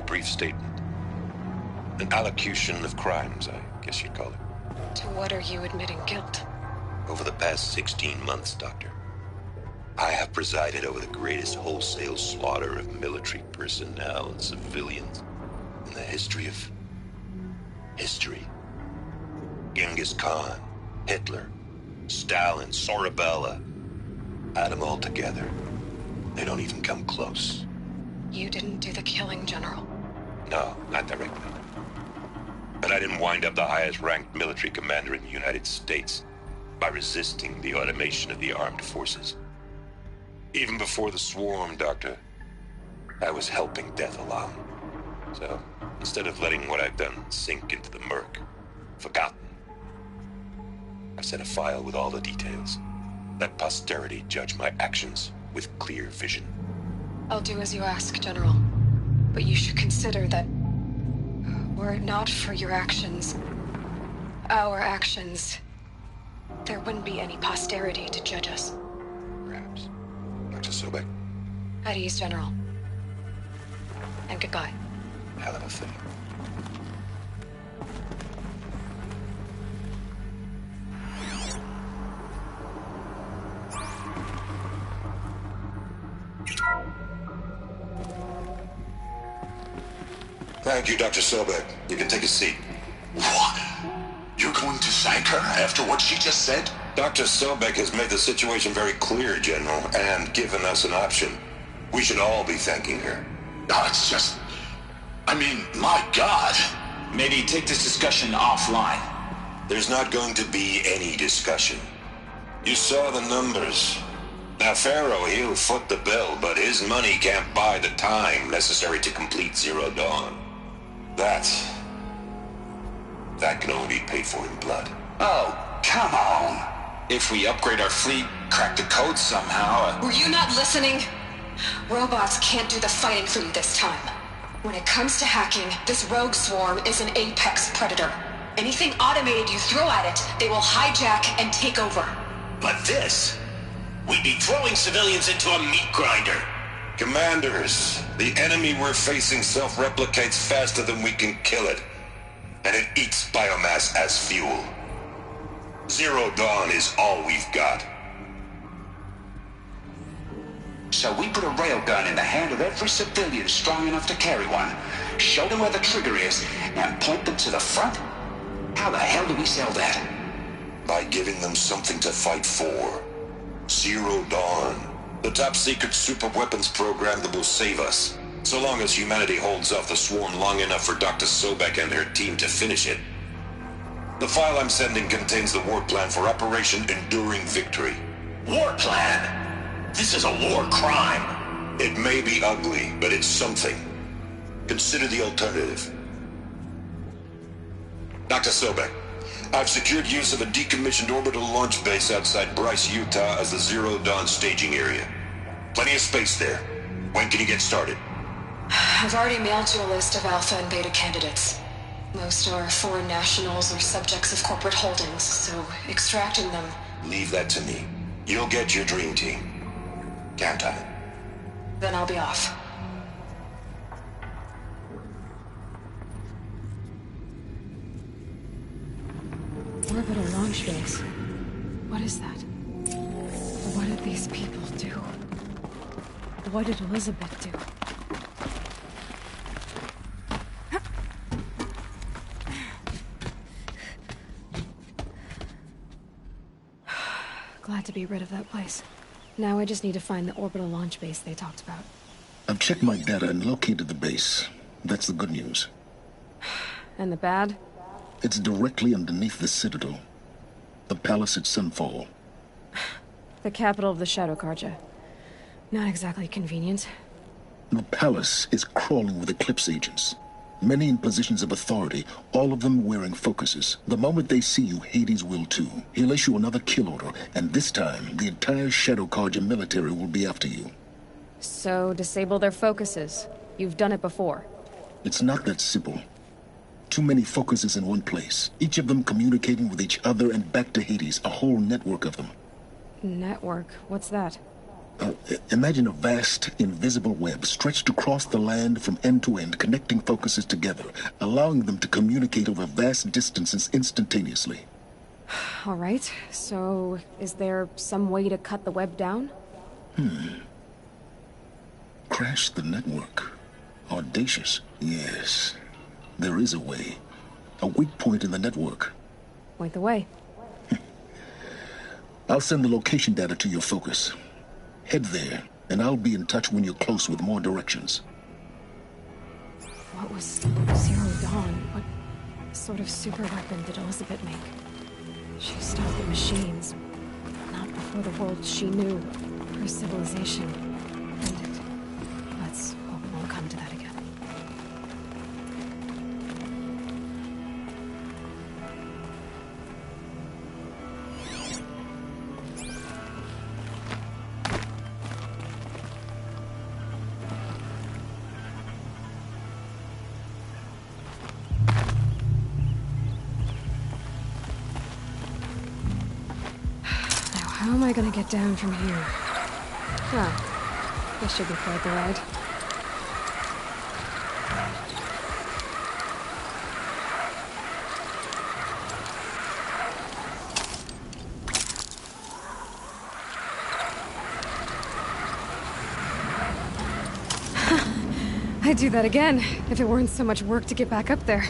A brief statement. An allocution of crimes, I guess you'd call it. To what are you admitting guilt? Over the past 16 months, Doctor, I have presided over the greatest wholesale slaughter of military personnel and civilians in the history of... history. Genghis Khan, Hitler, Stalin, Sorabella. Add them all together. They don't even come close. You didn't do the killing, General. No, not directly. But I didn't wind up the highest-ranked military commander in the United States by resisting the automation of the armed forces. Even before the swarm, Doctor, I was helping death along. So, instead of letting what I've done sink into the murk, forgotten, I've set a file with all the details. Let posterity judge my actions with clear vision. I'll do as you ask, General. But you should consider that were it not for your actions, our actions, there wouldn't be any posterity to judge us. Perhaps. Dr. Sobek? At ease, General. And goodbye. Hell of a thing. Thank you, Dr. Sobek. You can take a seat. What? You're going to thank her after what she just said? Dr. Sobek has made the situation very clear, General, and given us an option. We should all be thanking her. No, it's just... I mean, my God. Maybe take this discussion offline. There's not going to be any discussion. You saw the numbers. Now, Pharaoh, he'll foot the bill, but his money can't buy the time necessary to complete Zero Dawn. That can only be paid for in blood. Oh, come on. If we upgrade our fleet, crack the code somehow... Were you not listening? Robots can't do the fighting for you this time. When it comes to hacking, this rogue swarm is an apex predator. Anything automated you throw at it, they will hijack and take over. But this... we'd be throwing civilians into a meat grinder. Commanders, the enemy we're facing self-replicates faster than we can kill it. And it eats biomass as fuel. Zero Dawn is all we've got. So we put a railgun in the hand of every civilian strong enough to carry one, show them where the trigger is, and point them to the front? How the hell do we sell that? By giving them something to fight for. Zero Dawn. The top-secret super-weapons program that will save us. So long as humanity holds off the swarm long enough for Dr. Sobek and her team to finish it. The file I'm sending contains the war plan for Operation Enduring Victory. War plan? This is a war crime. It may be ugly, but it's something. Consider the alternative. Dr. Sobek, I've secured use of a decommissioned orbital launch base outside Bryce, Utah as the Zero Dawn staging area. Plenty of space there. When can you get started? I've already mailed you a list of Alpha and Beta candidates. Most are foreign nationals or subjects of corporate holdings, so extracting them... Leave that to me. You'll get your dream team. Count on it. Then I'll be off. Orbital launch base. What is that? What did these people do? What did Elizabeth do? Glad to be rid of that place. Now I just need to find the orbital launch base they talked about. I've checked my data and located the base. That's the good news. And the bad? It's directly underneath the Citadel. The palace at Sunfall. The capital of the Shadow Carja. Not exactly convenient. The palace is crawling with Eclipse agents. Many in positions of authority, all of them wearing focuses. The moment they see you, Hades will too. He'll issue another kill order, and this time, the entire Shadow Carja military will be after you. So, disable their focuses. You've done it before. It's not that simple. Too many focuses in one place, each of them communicating with each other and back to Hades, a whole network of them. Network? What's that? Imagine a vast, invisible web stretched across the land from end to end, connecting focuses together, allowing them to communicate over vast distances instantaneously. All right, so is there some way to cut the web down? Crash the network. Audacious. Yes, there is a way. A weak point in the network. Point the way. I'll send the location data to your focus. Head there, and I'll be in touch when you're close with more directions. What was Zero Dawn? What sort of super weapon did Elizabeth make? She stopped the machines. Not before the world she knew. Her civilization ended. Let's hope it won't come to that again. How am I gonna get down from here? Oh, this should be quite the ride. I'd do that again, if it weren't so much work to get back up there.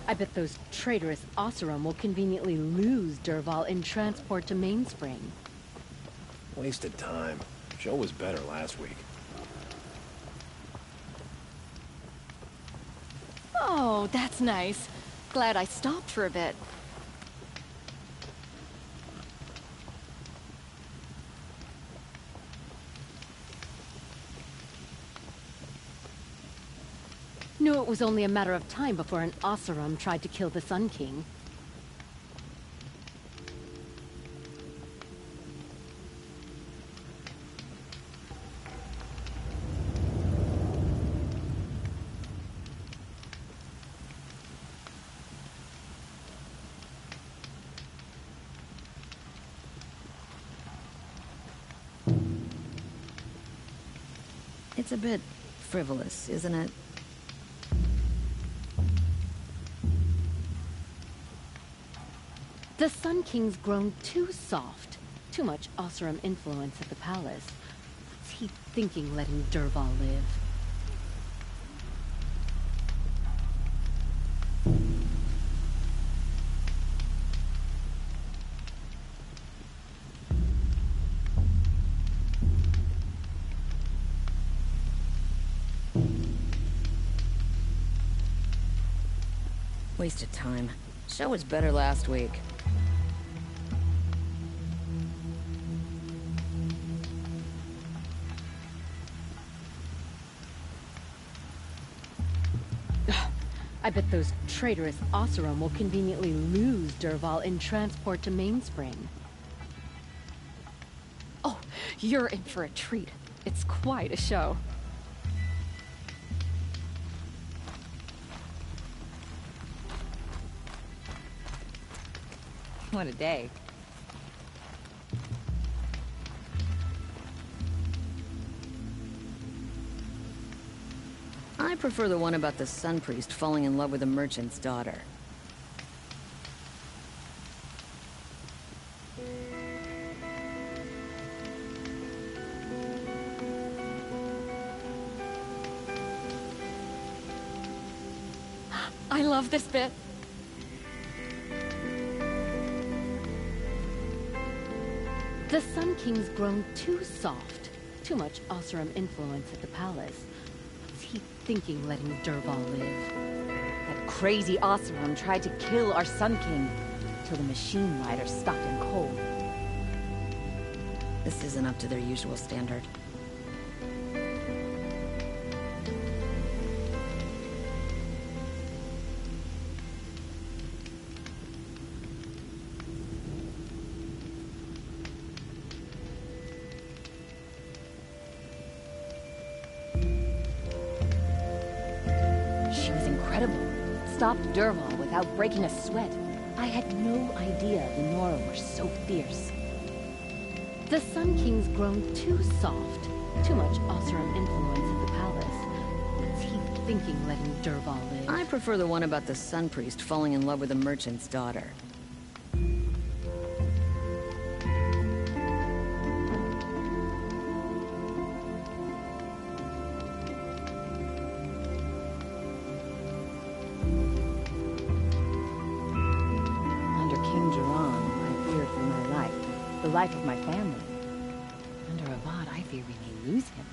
I bet those traitorous Oseram will conveniently lose Dervahl in transport to Mainspring. Wasted time. Show was better last week. Oh, that's nice. Glad I stopped for a bit. Knew it was only a matter of time before an Oseram tried to kill the Sun King. It's a bit frivolous, isn't it? The Sun King's grown too soft. Too much Oseram influence at the palace. What's he thinking letting Dervahl live? Wasted time. Show was better last week. I bet those traitorous Oseram will conveniently lose Dervahl in transport to Mainspring. Oh, you're in for a treat. It's quite a show. What a day. I prefer the one about the Sun Priest falling in love with a merchant's daughter. I love this bit. The Sun King's grown too soft. Too much Oseram influence at the palace. What's he thinking letting Dervahl live? That crazy Oseram tried to kill our Sun King, till the machine rider stopped him cold. This isn't up to their usual standard. Stopped Dervahl without breaking a sweat. I had no idea the Nora were so fierce. The Sun King's grown too soft. Too much Oseram influence at the palace. What's he thinking letting Dervahl live? I prefer the one about the Sun Priest falling in love with a merchant's daughter. The life of my family. Under Avad, I fear we may lose him.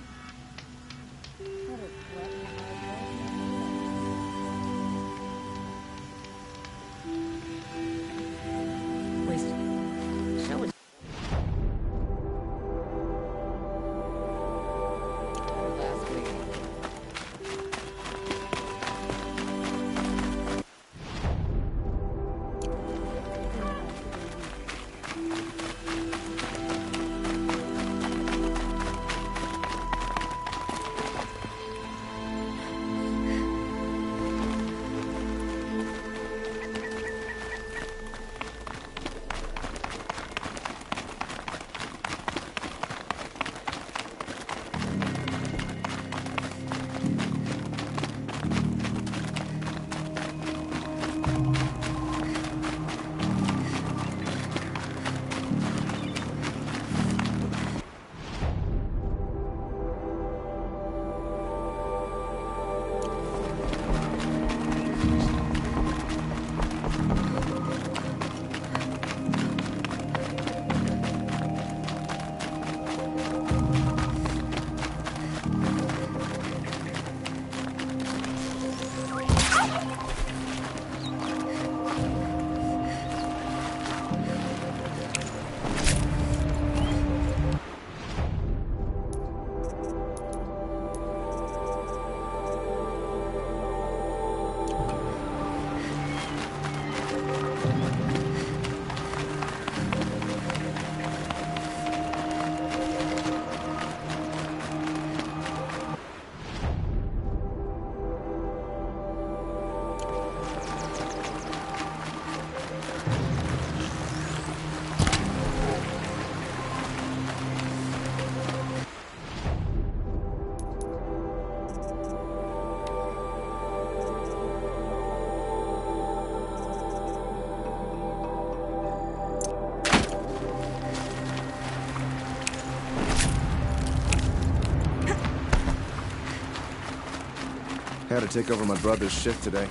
Had to take over my brother's shift today.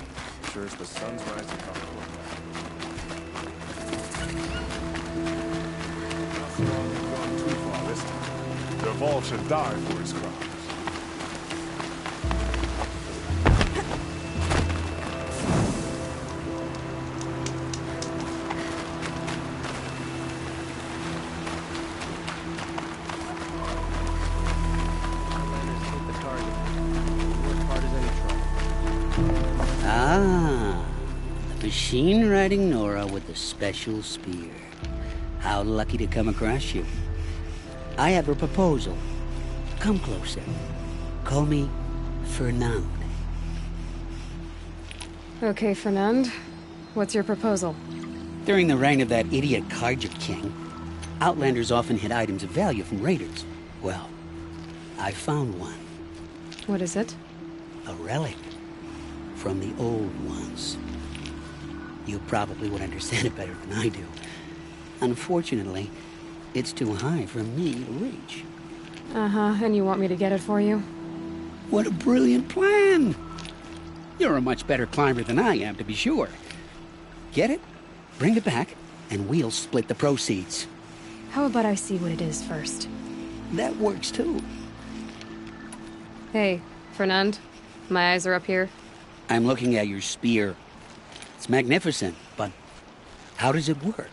Sure as the sun's rising. Gone too far this time. Dervahl should die for his crimes. Ah, the machine-riding Nora with the special spear. How lucky to come across you. I have a proposal. Come closer. Call me Fernand. Okay, Fernand. What's your proposal? During the reign of that idiot Carja King, Outlanders often hid items of value from raiders. Well, I found one. What is it? A relic. From the old ones. You probably would understand it better than I do. Unfortunately, it's too high for me to reach. Uh-huh, and you want me to get it for you? What a brilliant plan! You're a much better climber than I am, to be sure. Get it, bring it back, and we'll split the proceeds. How about I see what it is first? That works too. Hey, Fernand. My eyes are up here. I'm looking at your spear. It's magnificent, but how does it work?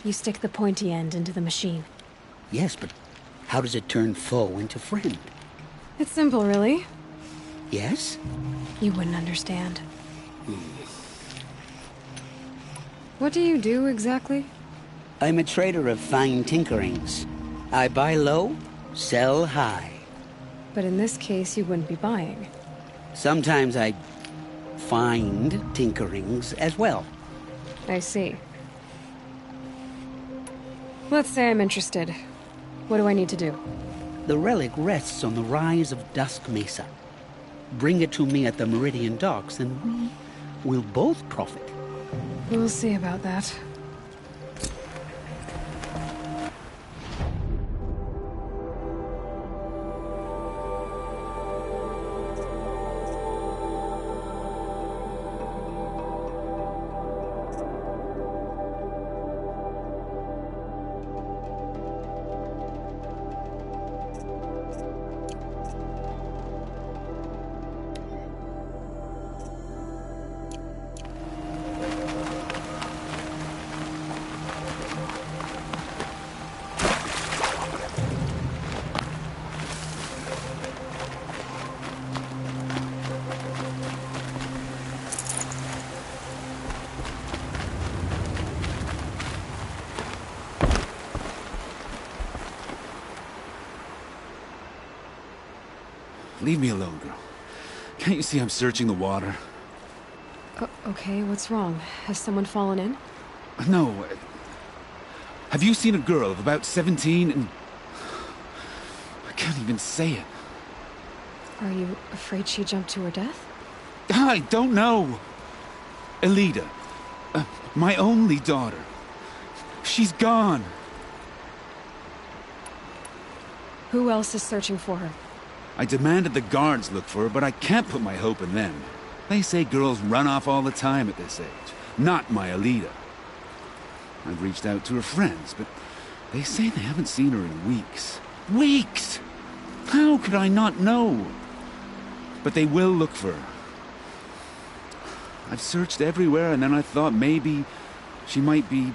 You stick the pointy end into the machine. Yes, but how does it turn foe into friend? It's simple, really. Yes? You wouldn't understand. What do you do, exactly? I'm a trader of fine tinkerings. I buy low, sell high. But in this case, you wouldn't be buying. Sometimes I find tinkerings as well. I see. Let's say I'm interested. What do I need to do? The relic rests on the rise of Dusk Mesa. Bring it to me at the Meridian Docks, and we will both profit. We'll see about that. Leave me alone, girl. Can't you see I'm searching the water? Okay, what's wrong? Has someone fallen in? No. Have you seen a girl of about 17 and... I can't even say it. Are you afraid she jumped to her death? I don't know. Elida. My only daughter. She's gone. Who else is searching for her? I demanded the guards look for her, but I can't put my hope in them. They say girls run off all the time at this age. Not my Elida. I've reached out to her friends, but they say they haven't seen her in weeks. Weeks! How could I not know? But they will look for her. I've searched everywhere, and then I thought maybe she might be...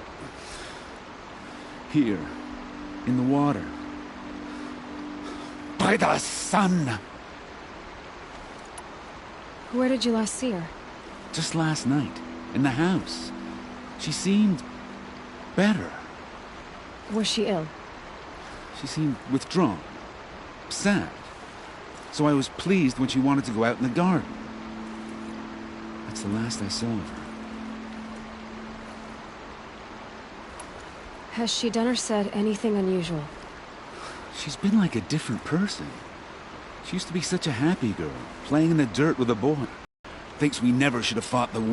here, in the water. By the sun! Where did you last see her? Just last night, in the house. She seemed... better. Was she ill? She seemed withdrawn. Sad. So I was pleased when she wanted to go out in the garden. That's the last I saw of her. Has she done or said anything unusual? She's been like a different person. She used to be such a happy girl, playing in the dirt with a boy. Thinks we never should have fought the war.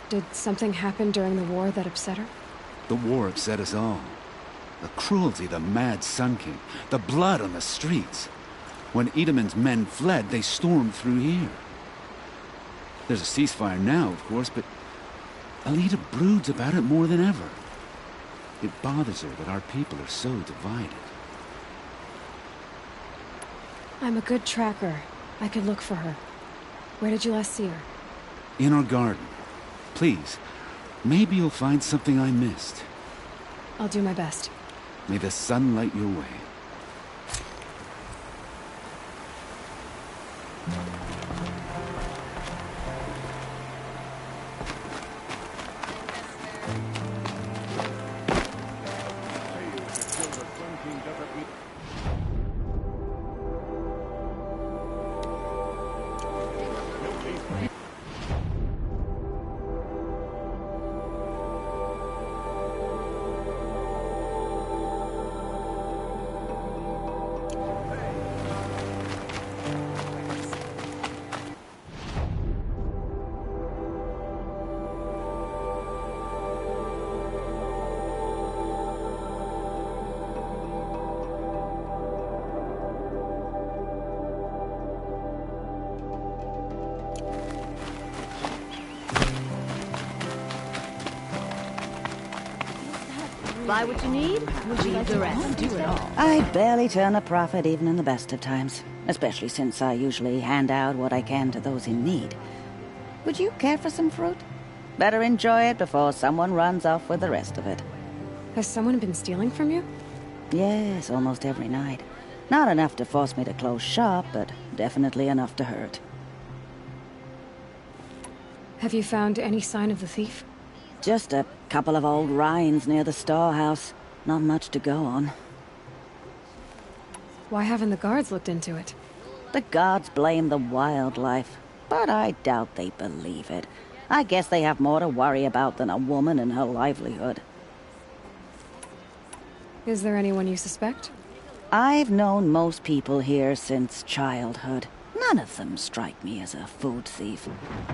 Did something happen during the war that upset her? The war upset us all. The cruelty of the mad Sun King, the blood on the streets. When Edamon's men fled, they stormed through here. There's a ceasefire now, of course, but Alita broods about it more than ever. It bothers her that our people are so divided. I'm a good tracker. I could look for her. Where did you last see her? In our garden. Please, maybe you'll find something I missed. I'll do my best. May the sun light your way. Buy what you need, leave the rest. Do it all. I barely turn a profit even in the best of times, especially since I usually hand out what I can to those in need. Would you care for some fruit? Better enjoy it before someone runs off with the rest of it. Has someone been stealing from you? Yes, almost every night. Not enough to force me to close shop, but definitely enough to hurt. Have you found any sign of the thief? Just a couple of old rinds near the storehouse. Not much to go on. Why haven't the guards looked into it? The guards blame the wildlife, but I doubt they believe it. I guess they have more to worry about than a woman and her livelihood. Is there anyone you suspect? I've known most people here since childhood. None of them strike me as a food thief.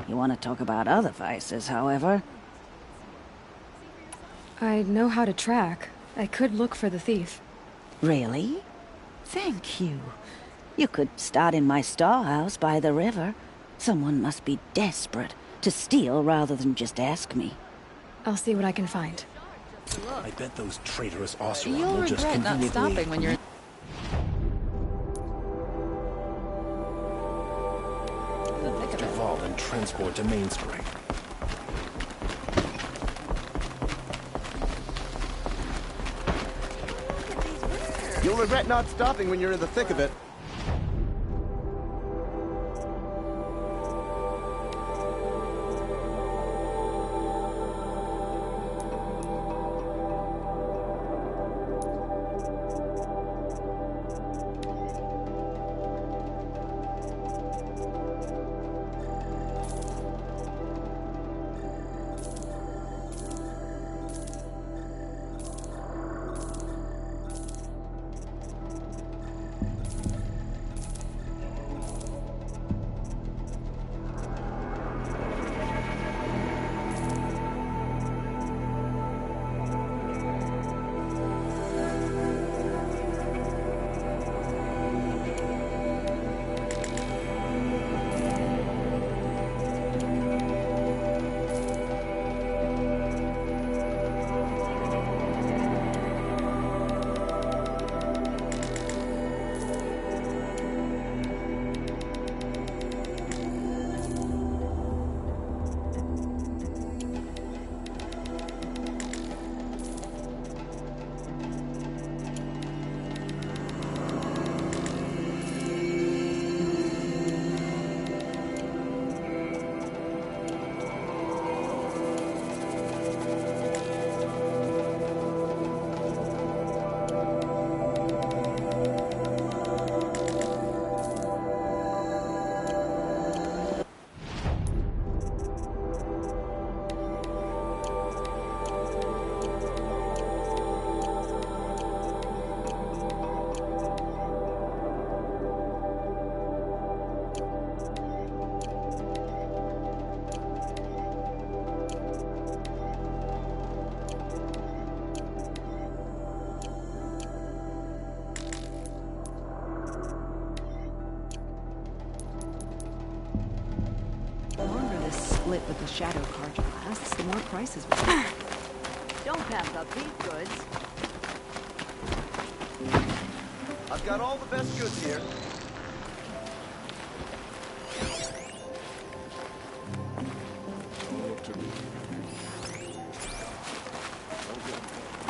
You want to talk about other vices, however? I know how to track. I could look for the thief. Really? Thank you. You could start in my storehouse by the river. Someone must be desperate to steal rather than just ask me. I'll see what I can find. I bet those traitorous Oseram You'll will just regret not conveniently... stopping when you're... Devolve and transport to Mainspring. You'll regret not stopping when you're in the thick of it. the shadow carja lasts, the more prices will be. Don't pass up these goods. I've got all the best goods here.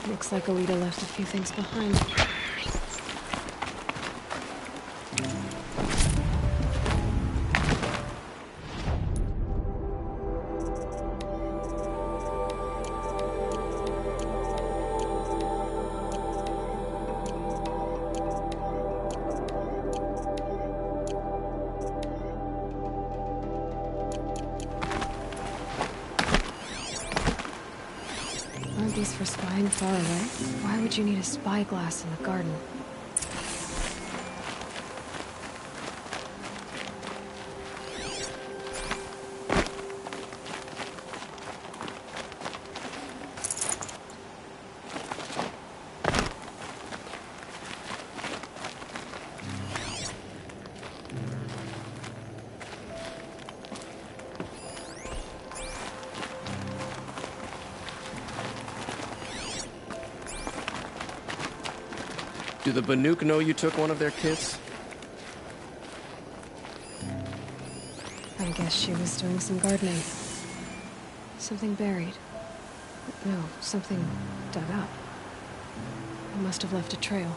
Looks like Alita left a few things behind. Aren't these for spying far away? Why would you need a spyglass in the garden? Do the Banuk know you took one of their kits? I guess she was doing some gardening. Something buried. No, something dug up. It must have left a trail.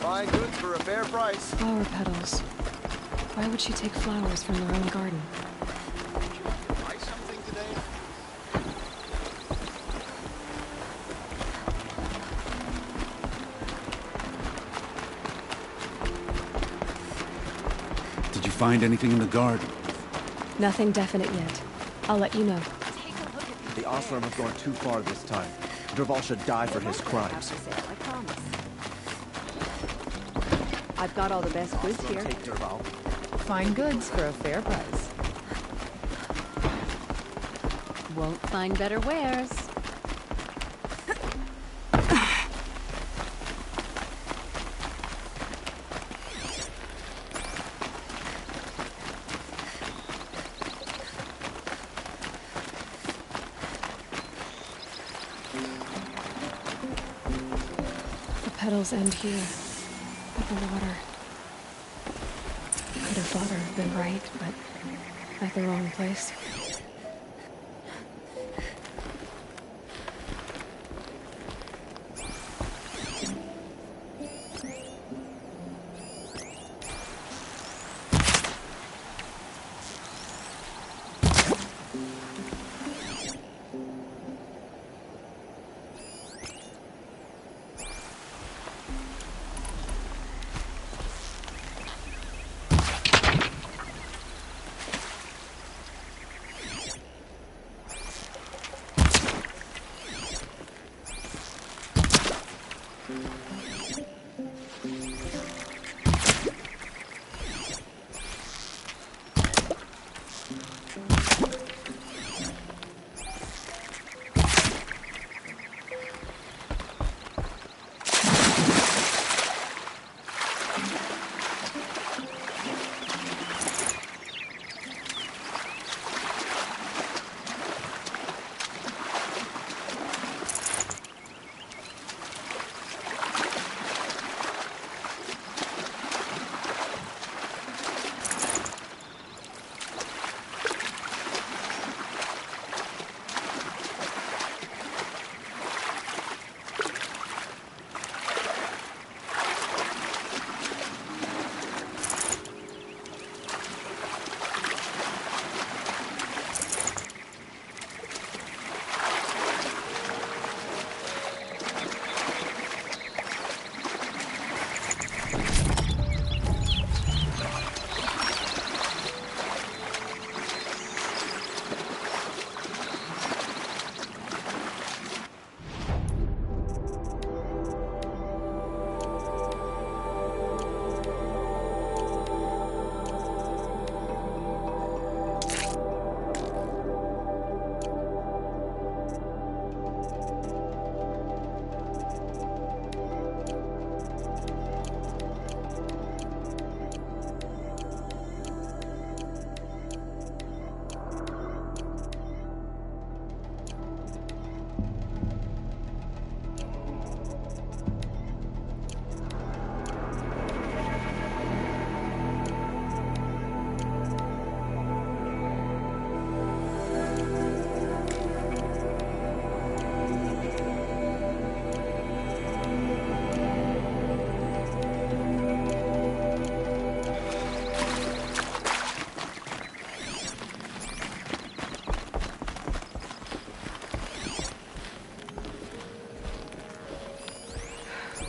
Buying goods for a fair price. Flower petals. Why would she take flowers from her own garden? Buy something today? Did you find anything in the garden? Nothing definite yet. I'll let you know. The Osram have gone too far this time. Dervahl should die for his crimes. I promise. I've got all the best goods here. Take Dervahl. Fine goods for a fair price. Won't find better wares. The petals end here, at the water. Could her father have been right, but at the wrong place?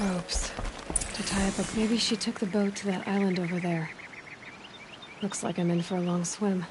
Ropes. To tie up a... Maybe she took the boat to that island over there. Looks like I'm in for a long swim.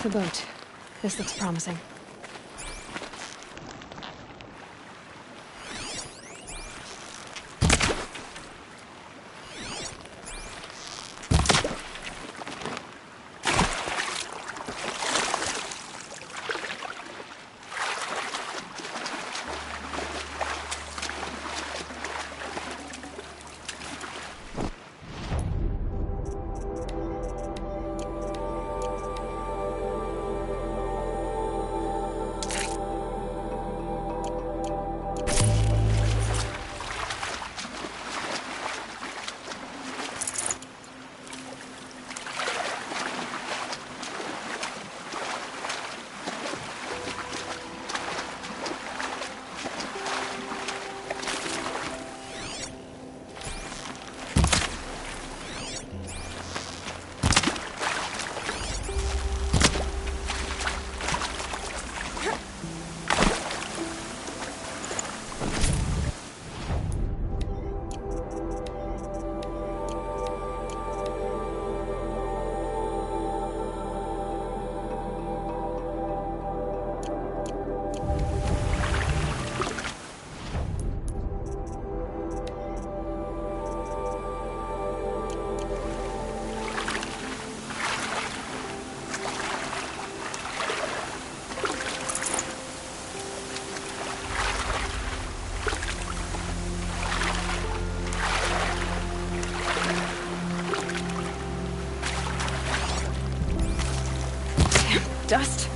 The boat. This looks promising. Dust.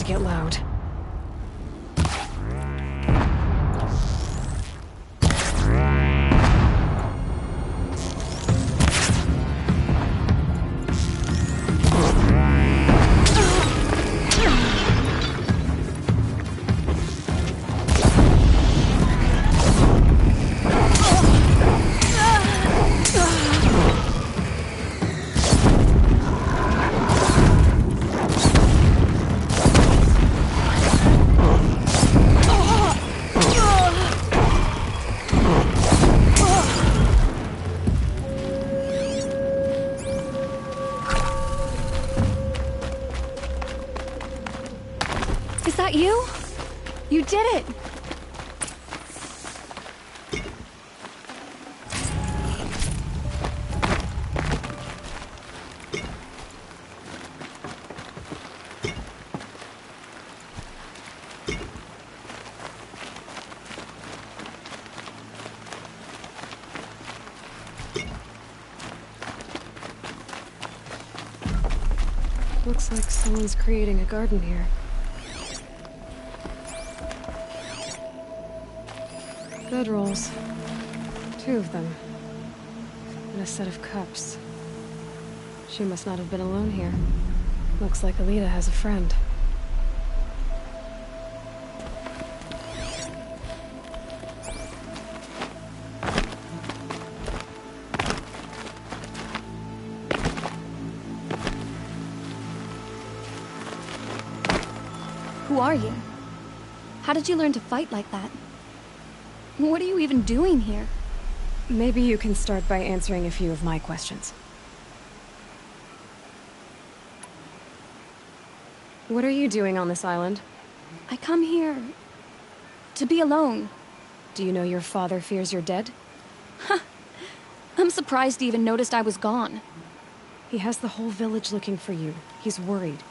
to get loud. Is that you? You did it! Looks like someone's creating a garden here. Bedrolls. 2 of them. And a set of cups. She must not have been alone here. Looks like Alita has a friend. Who are you? How did you learn to fight like that? What are you even doing here? Maybe you can start by answering a few of my questions. What are you doing on this island? I come here to be alone. Do you know your father fears you're dead? I'm surprised he even noticed I was gone. He has the whole village looking for you. He's worried.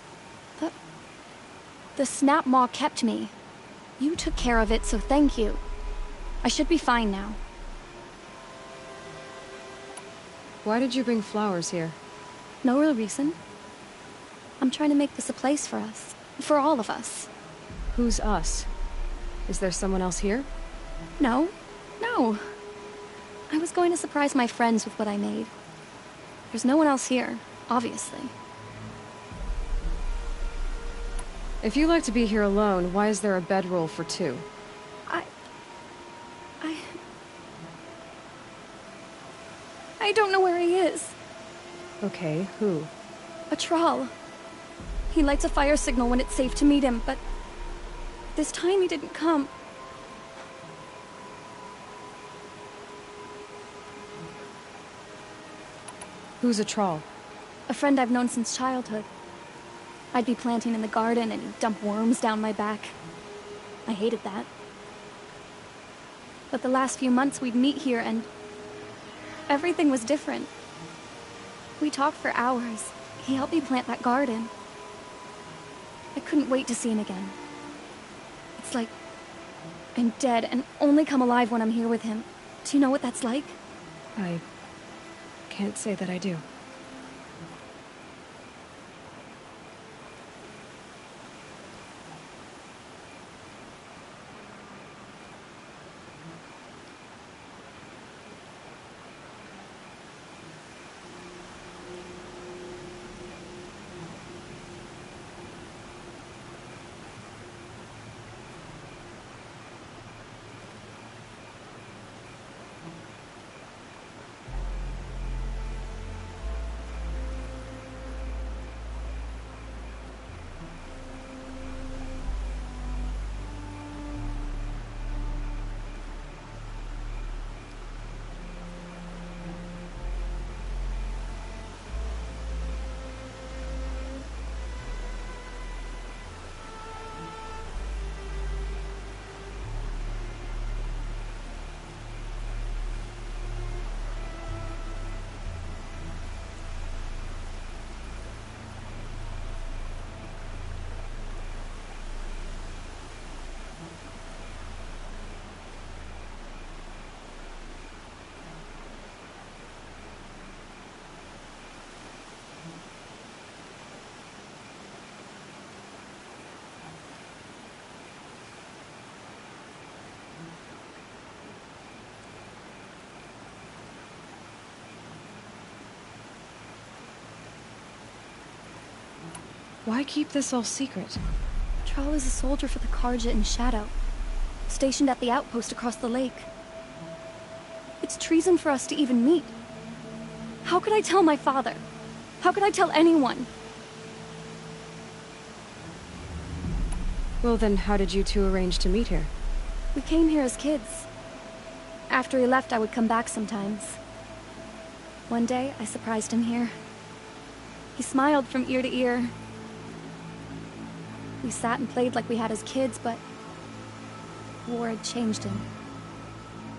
The Snap Maw kept me. You took care of it, so thank you. I should be fine now. Why did you bring flowers here? No real reason. I'm trying to make this a place for us. For all of us. Who's us? Is there someone else here? No. No. I was going to surprise my friends with what I made. There's no one else here, obviously. If you like to be here alone, why is there a bedroll for 2? I don't know where he is. Okay, who? A Thrall. He lights a fire signal when it's safe to meet him, but this time he didn't come. Who's a Thrall? A friend I've known since childhood. I'd be planting in the garden and he'd dump worms down my back. I hated that. But the last few months we'd meet here and everything was different. We talked for hours. He helped me plant that garden. I couldn't wait to see him again. It's like I'm dead and only come alive when I'm here with him. Do you know what that's like? I can't say that I do. Why keep this all secret? Thrall is a soldier for the Carja in Shadow, stationed at the outpost across the lake. It's treason for us to even meet. How could I tell my father? How could I tell anyone? Well then, how did you two arrange to meet here? We came here as kids. After he left, I would come back sometimes. One day, I surprised him here. He smiled from ear to ear. We sat and played like we had as kids, but war had changed him.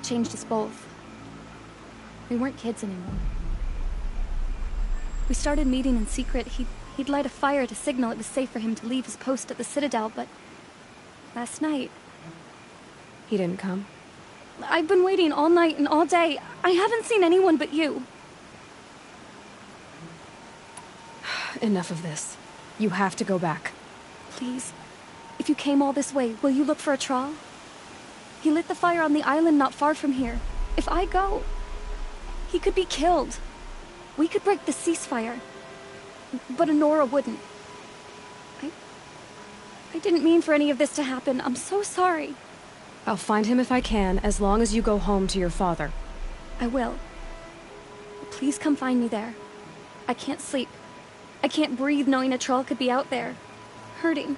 Changed us both. We weren't kids anymore. We started meeting in secret. He'd light a fire to signal it was safe for him to leave his post at the Citadel, but last night... He didn't come? I've been waiting all night and all day. I haven't seen anyone but you. Enough of this. You have to go back. Please. If you came all this way, will you look for a Thrall? He lit the fire on the island not far from here. If I go, he could be killed. We could break the ceasefire. But Anora wouldn't. I didn't mean for any of this to happen. I'm so sorry. I'll find him if I can, as long as you go home to your father. I will. Please come find me there. I can't sleep. I can't breathe knowing a Thrall could be out there, hurting.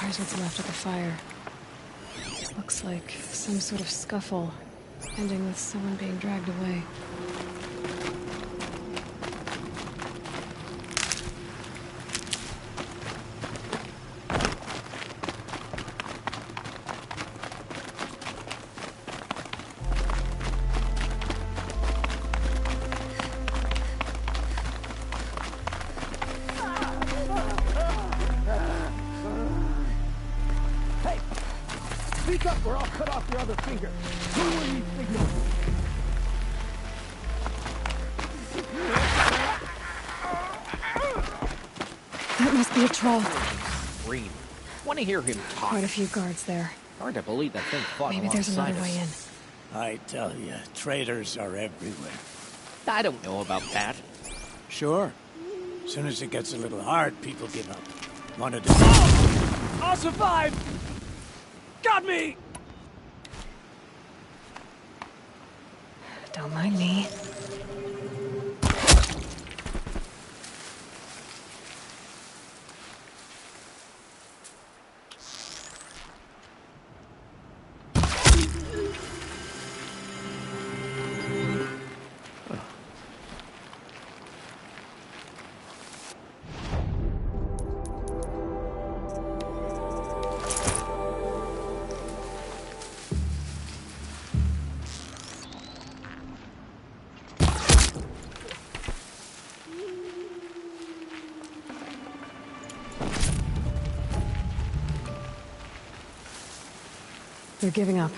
There's what's left of the fire. Looks like some sort of scuffle, ending with someone being dragged away. Speak up or I'll cut off your other finger. Who will you signal? That must be a Thrall. Scream. Want to hear him talk. Quite a few guards there. Hard to believe that thing fought Maybe there's another alongside way in. us. I tell you, traitors are everywhere. I don't know about that. Sure. As soon as it gets a little hard, people give up. Wanted to... Oh! I'll survive! Got me! Don't mind me. They're giving up.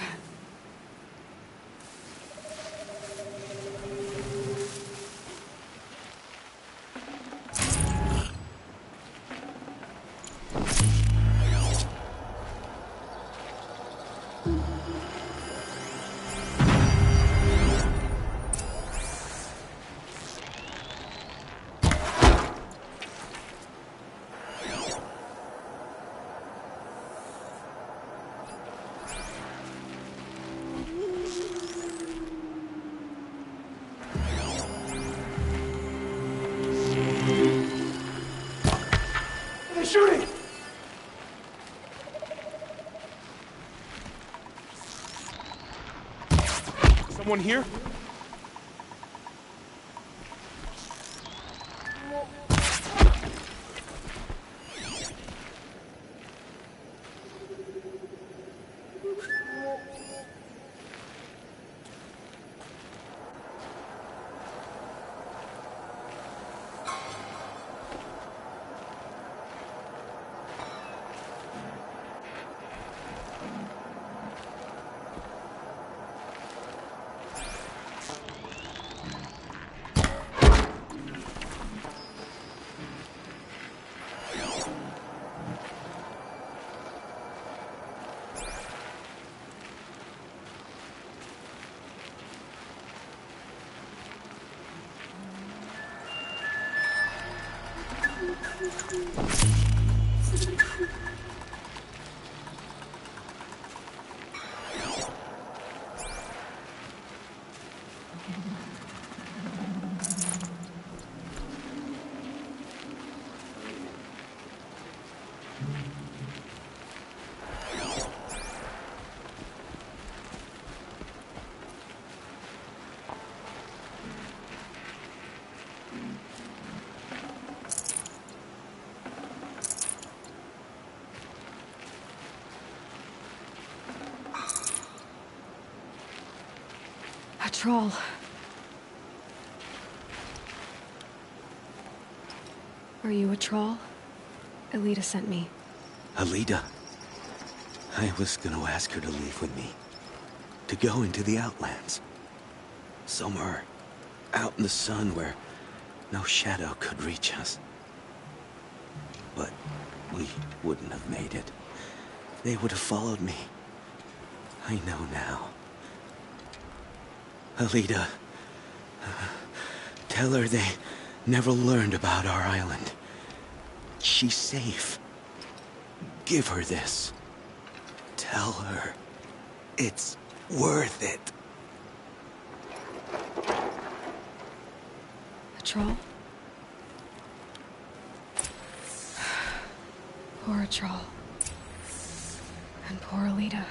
Someone here? A troll. Are you a troll? Elita sent me. Alita? I was gonna ask her to leave with me. To go into the Outlands. Somewhere out in the sun where no shadow could reach us. But we wouldn't have made it. They would have followed me. I know now. Alita, tell her they never learned about our island. She's safe. Give her this. Tell her it's worth it. A troll? Poor troll. And poor Alita.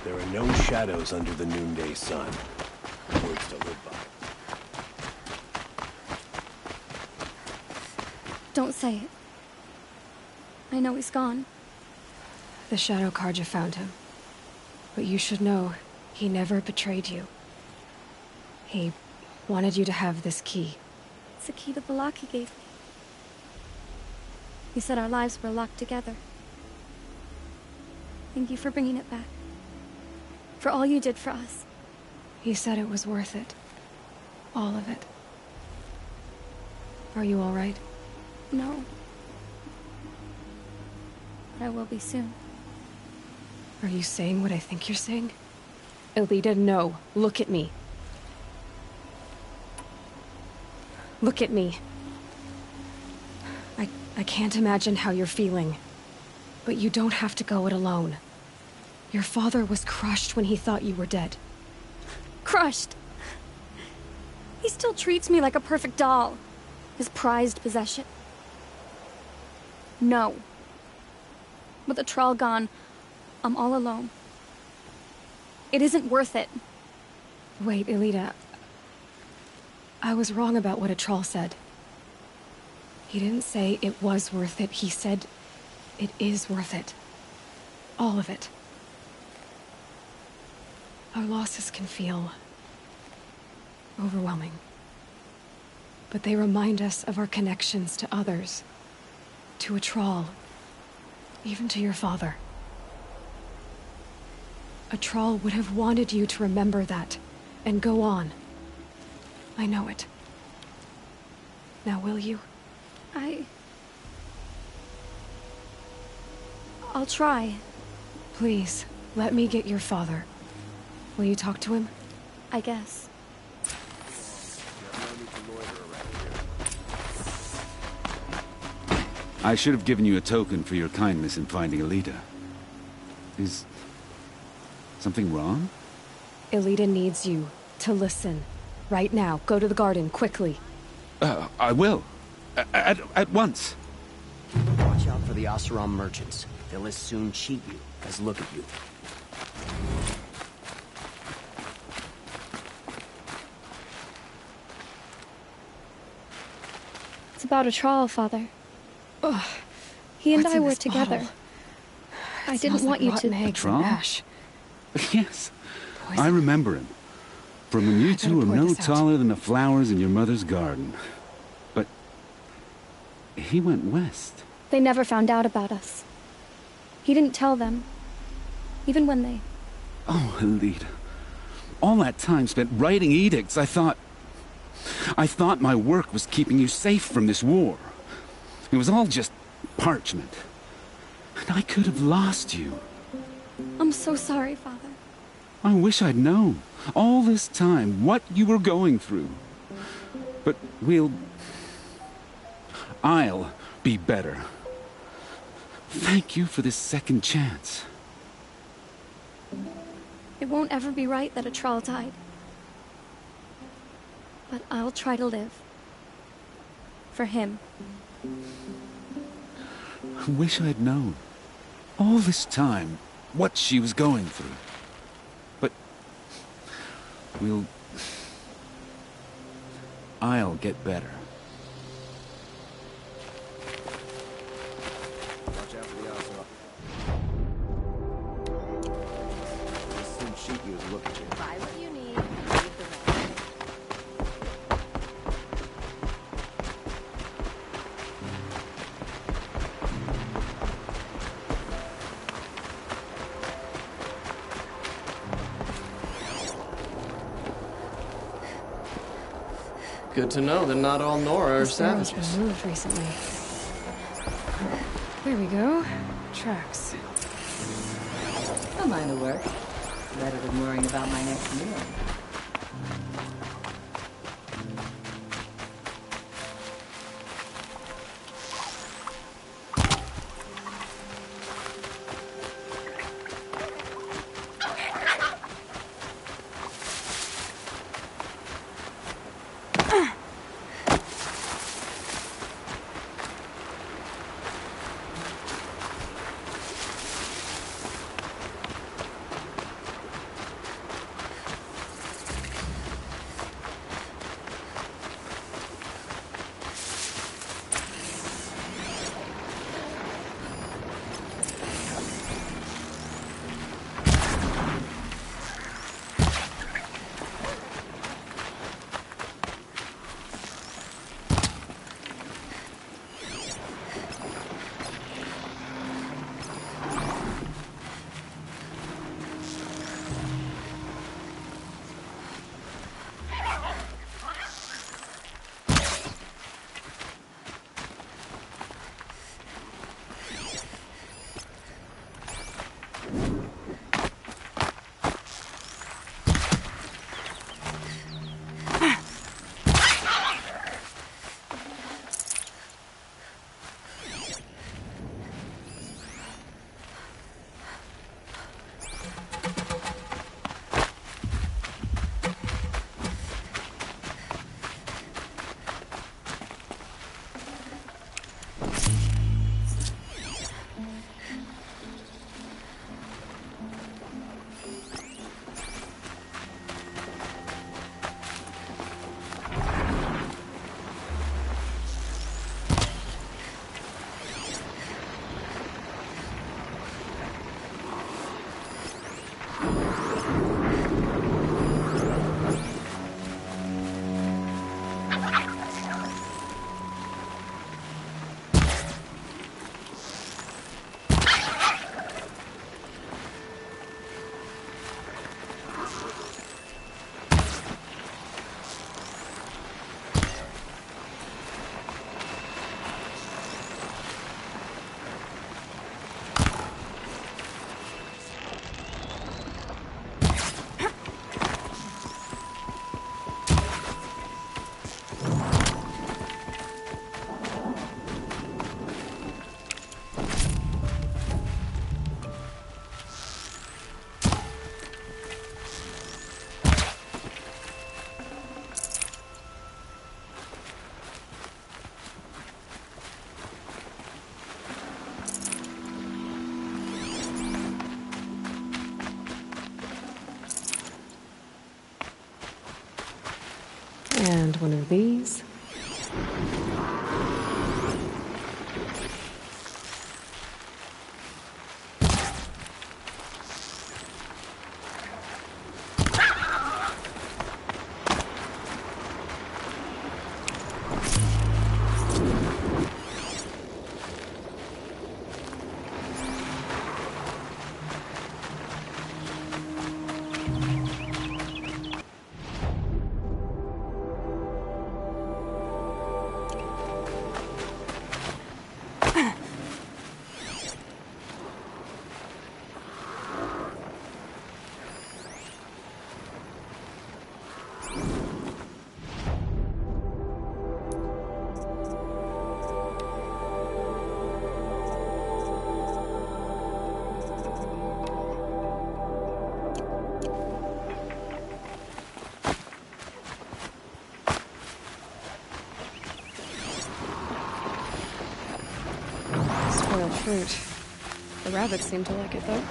There are no shadows under the noonday sun. Words to live by. Don't say it. I know he's gone. The Shadow Carja found him. But you should know, he never betrayed you. He wanted you to have this key. It's the key to the lock he gave me. He said our lives were locked together. Thank you for bringing it back. For all you did for us. He said it was worth it. All of it. Are you all right? No. But I will be soon. Are you saying what I think you're saying? Elita, no. Look at me. Look at me. I can't imagine how you're feeling. But you don't have to go it alone. Your father was crushed when he thought you were dead. Crushed. He still treats me like a perfect doll. His prized possession. No. With the Thrall gone, I'm all alone. It isn't worth it. Wait, Elita. I was wrong about what a Thrall said. He didn't say it was worth it. He said it is worth it. All of it. Our losses can feel overwhelming. But they remind us of our connections to others. To a Thrall. Even to your father. A Thrall would have wanted you to remember that, and go on. I know it. Now will you? I'll try. Please, let me get your father. Will you talk to him? I guess. I should have given you a token for your kindness in finding Elita. Is something wrong? Elita needs you to listen. Right now. Go to the garden, quickly. I will. At once. Watch out for the Oseram merchants. They'll as soon cheat you as look at you. It's about a Thrall, Father. He and I were together. I didn't want you to... Thrall? Yes. I remember him. From when you two were no taller than the flowers in your mother's garden. But... he went west. They never found out about us. He didn't tell them. Even when they... Oh, Elita. All that time spent writing edicts, I thought my work was keeping you safe from this war. It was all just parchment. And I could have lost you. I'm so sorry, Father. I wish I'd known, all this time, what you were going through. But I'll be better. Thank you for this second chance. It won't ever be right that a Thrall died. But I'll try to live. For him. I wish I'd known, all this time, what she was going through. But... I'll get better. Watch out for the Oseram. They'll soon cheat you as look at you. Buy what you need, leave the rest. Good to know that not all Nora are This barrel's savages. been moved recently. There we go. Tracks. A line of work. Better than worrying about my next meal. And one of these. Fruit. The rabbits seem to like it, though.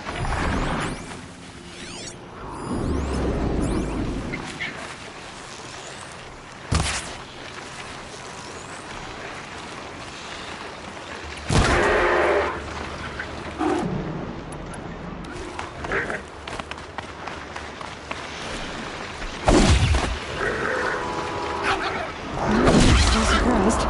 Still surprised.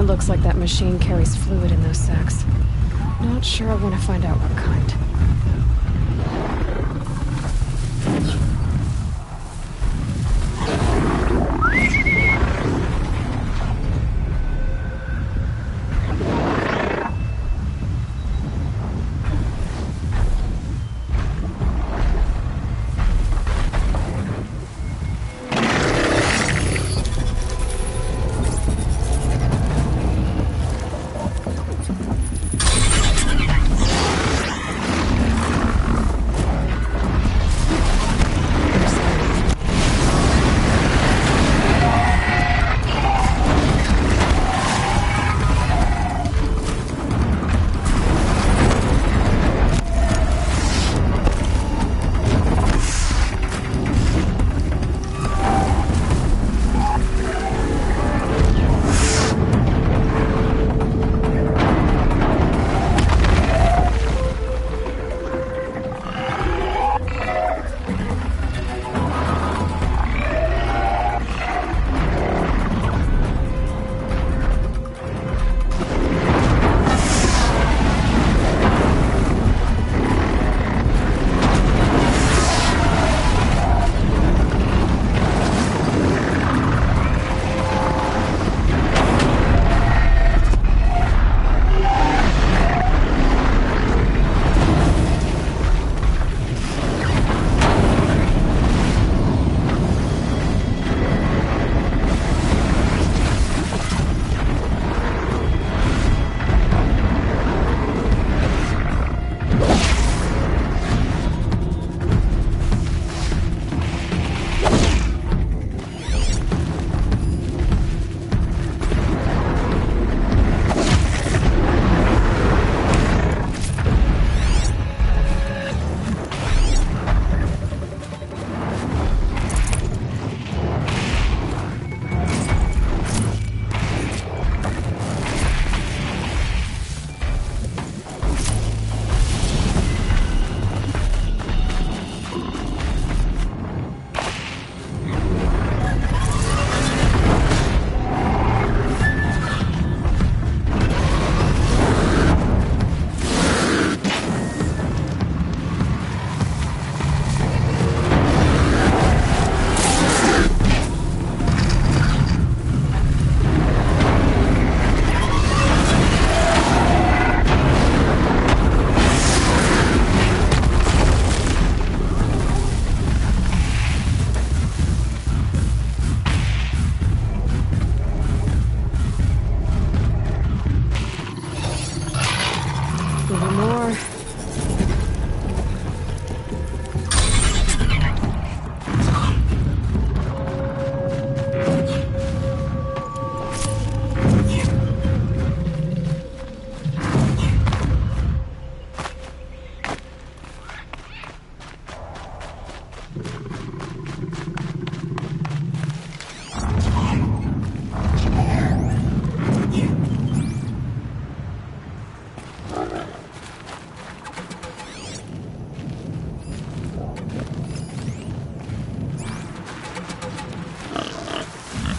Looks like that machine carries fluid in those sacks. Not sure I want to find out what kind.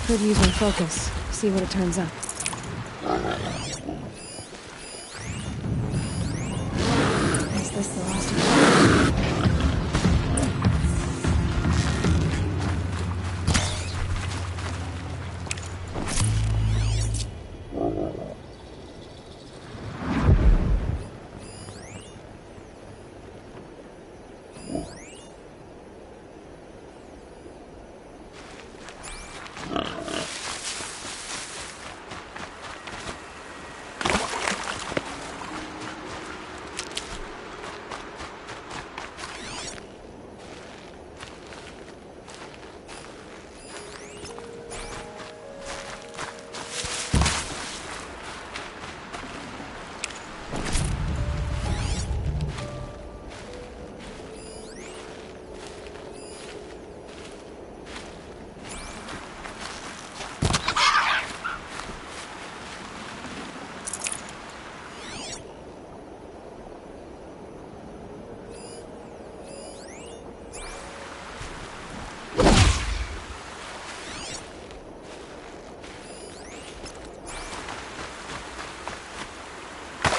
Could use my focus. See what it turns up. Is this the last of it?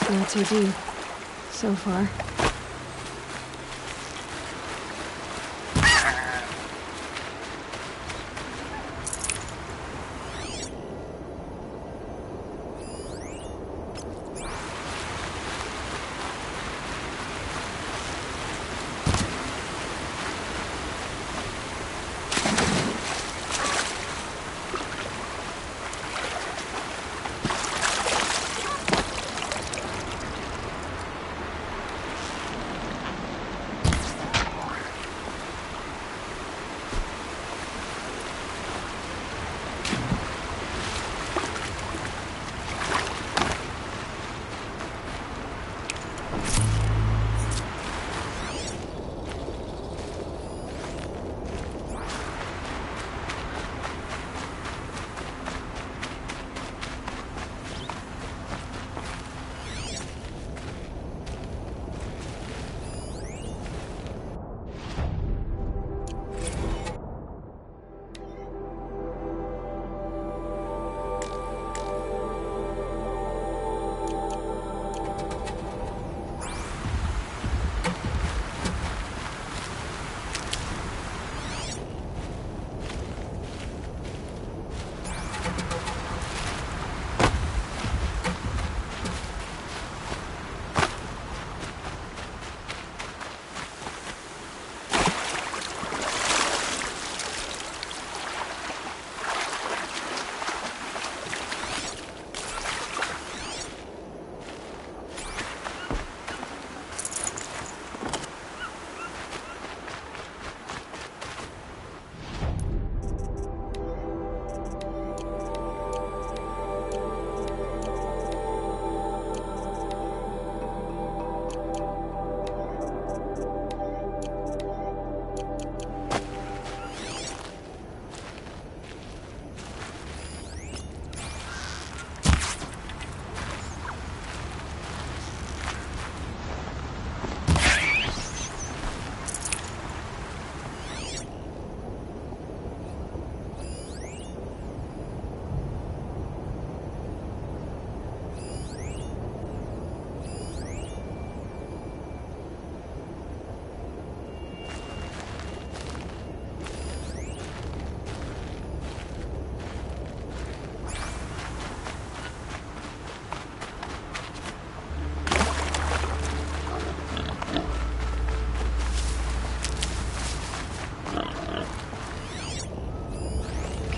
Not too deep, so far.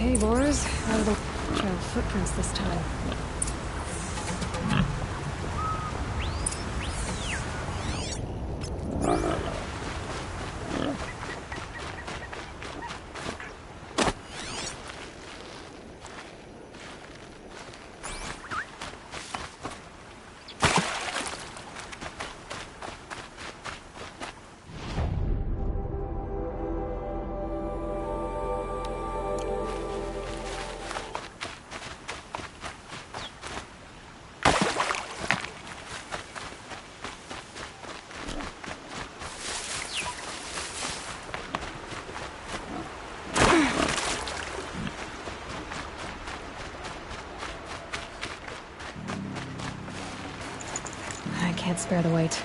Okay, boars. Out of the trail of footprints this time. bear the weight.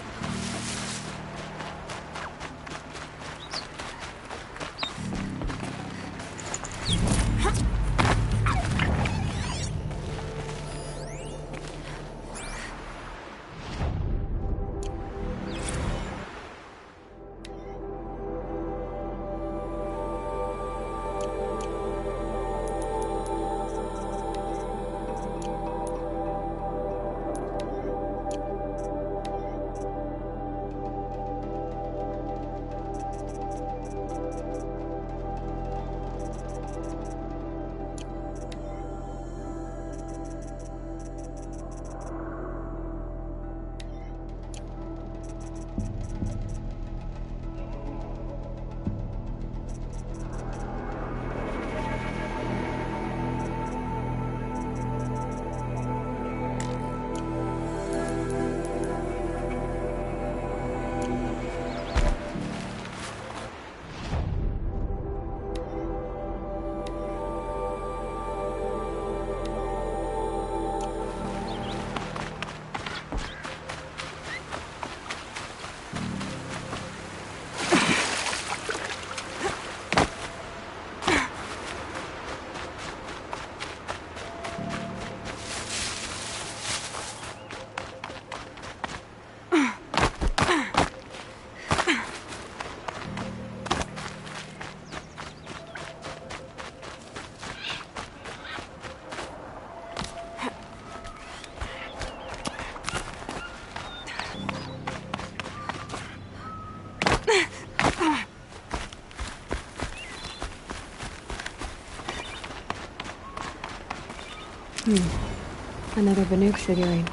Another Banuk figurine.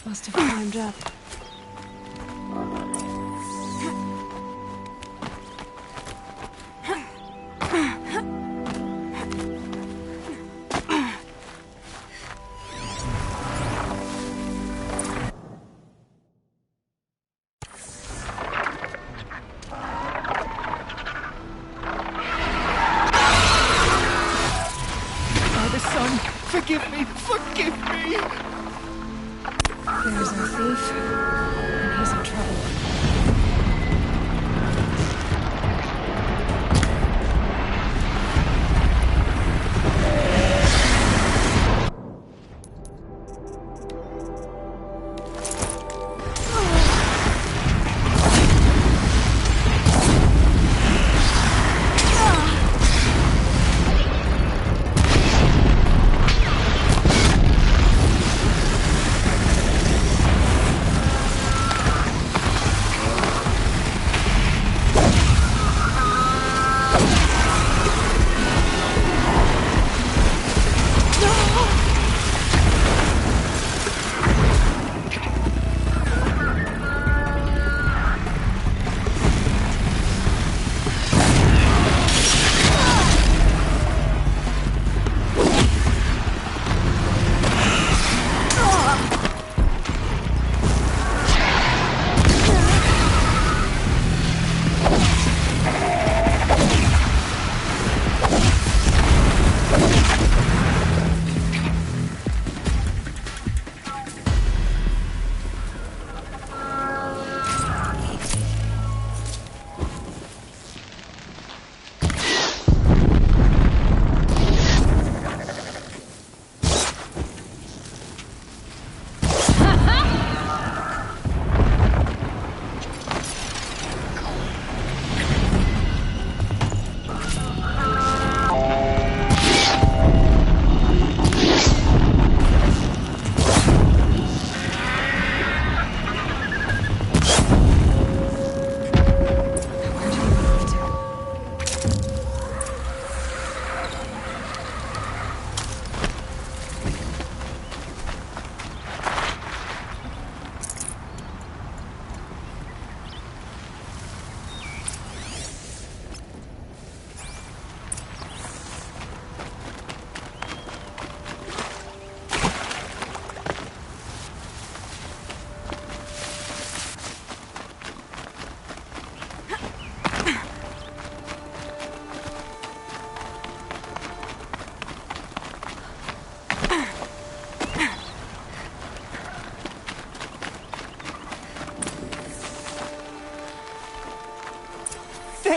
Must have climbed up. Father, son, forgive me, forgive me! There's our thief, and he's in trouble.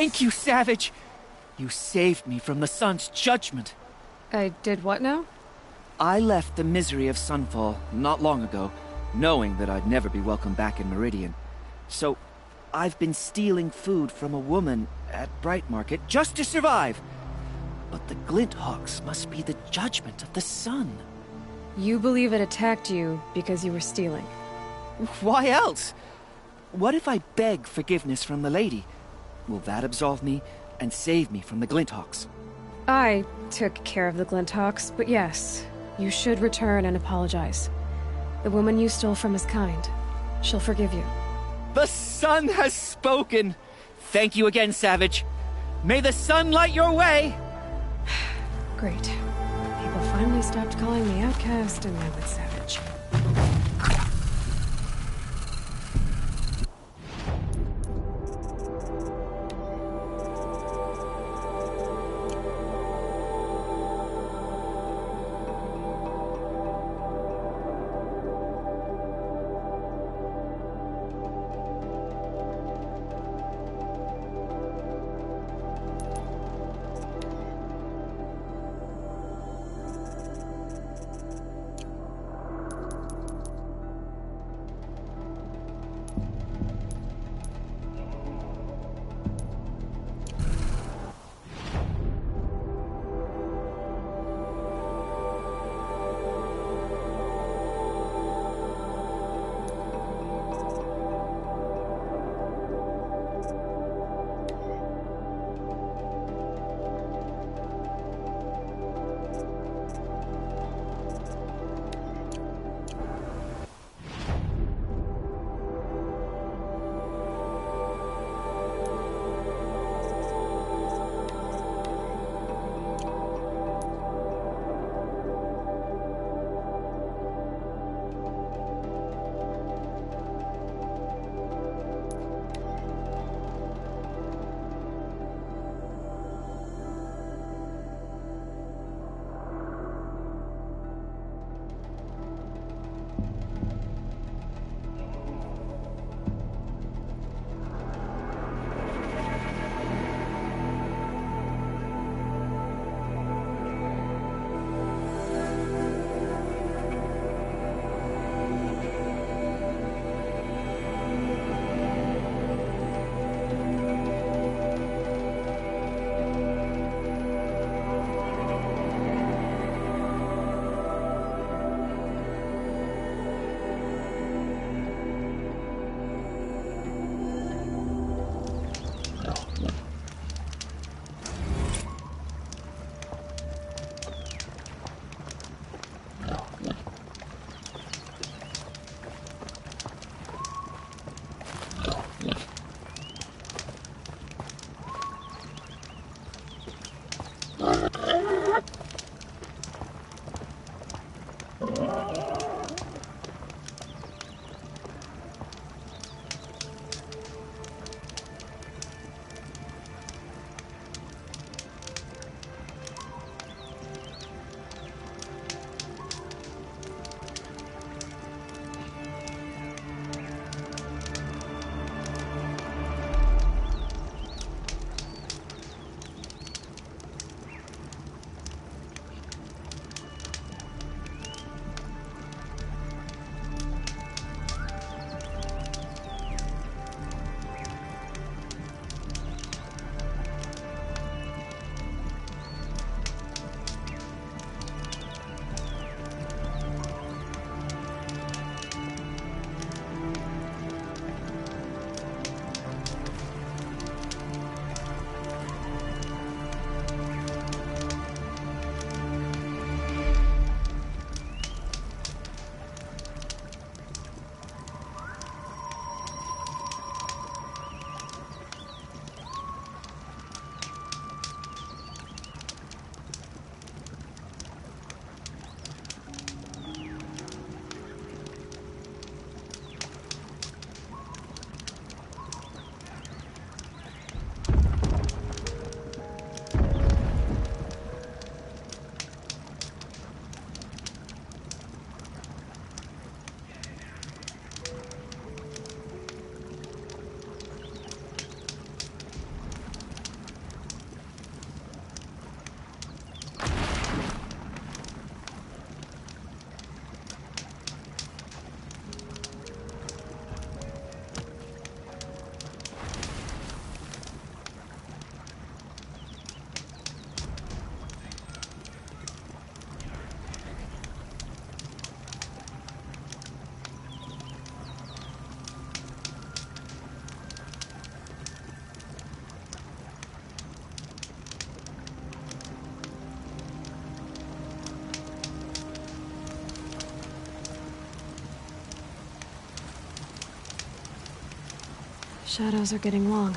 Thank you, Savage! You saved me from the sun's judgment. I did what now? I left the misery of Sunfall not long ago, knowing that I'd never be welcome back in Meridian. So, I've been stealing food from a woman at Bright Market just to survive. But the Glinthawks must be the judgment of the sun. You believe it attacked you because you were stealing? Why else? What if I beg forgiveness from the lady? Will that absolve me and save me from the Glinthawks? I took care of the Glinthawks, but yes, you should return and apologize. The woman you stole from is kind. She'll forgive you. The sun has spoken! Thank you again, Savage. May the sun light your way! Great. People finally stopped calling me outcast and went with Savage. Shadows are getting long.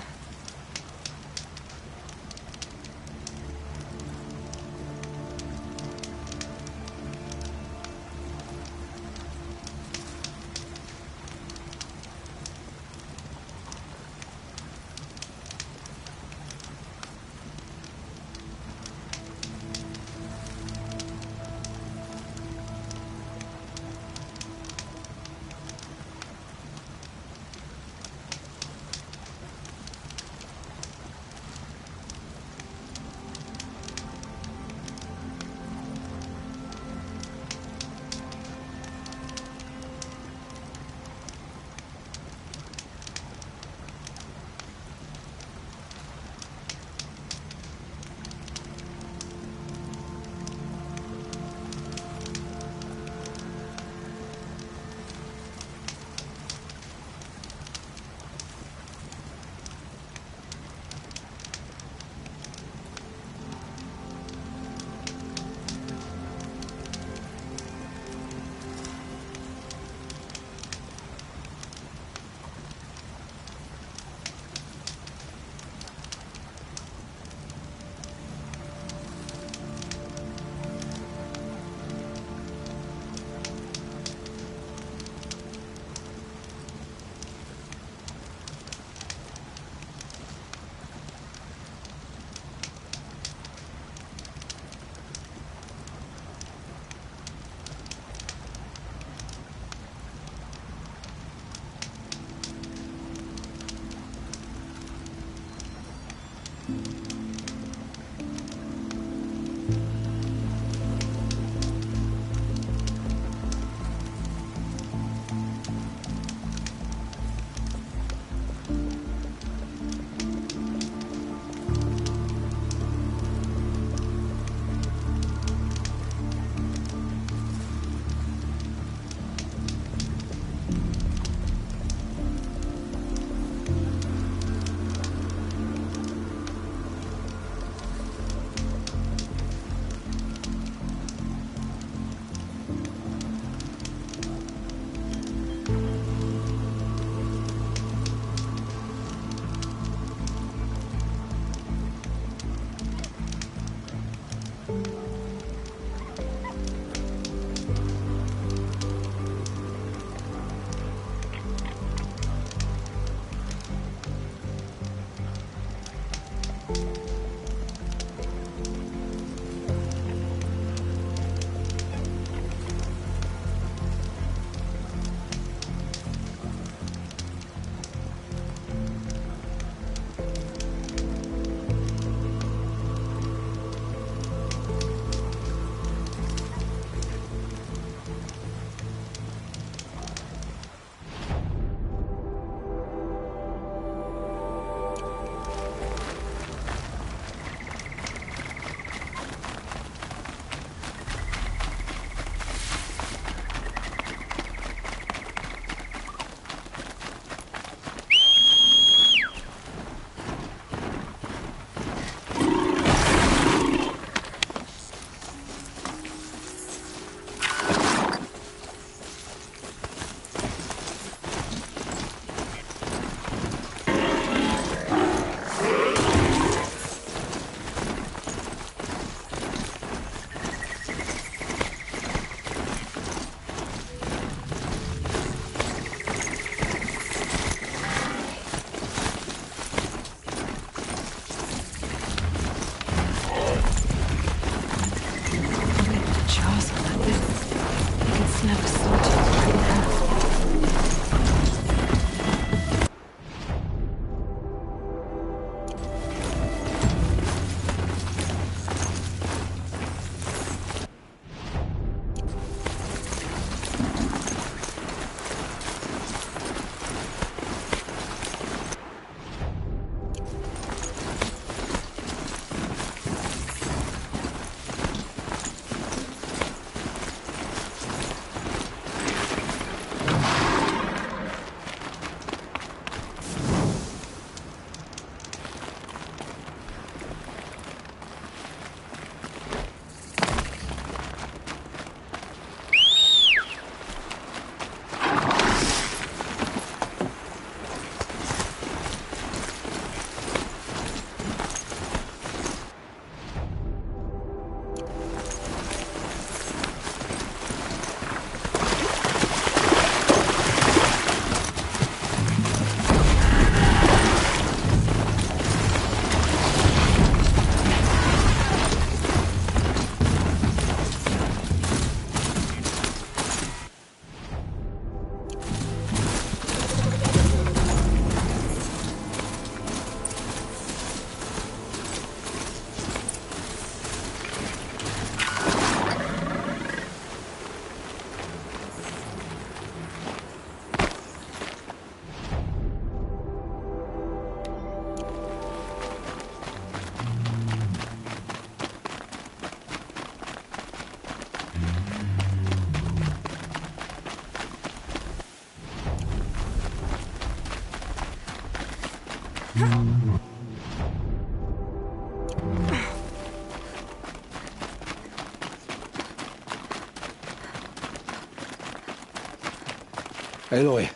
Aloy,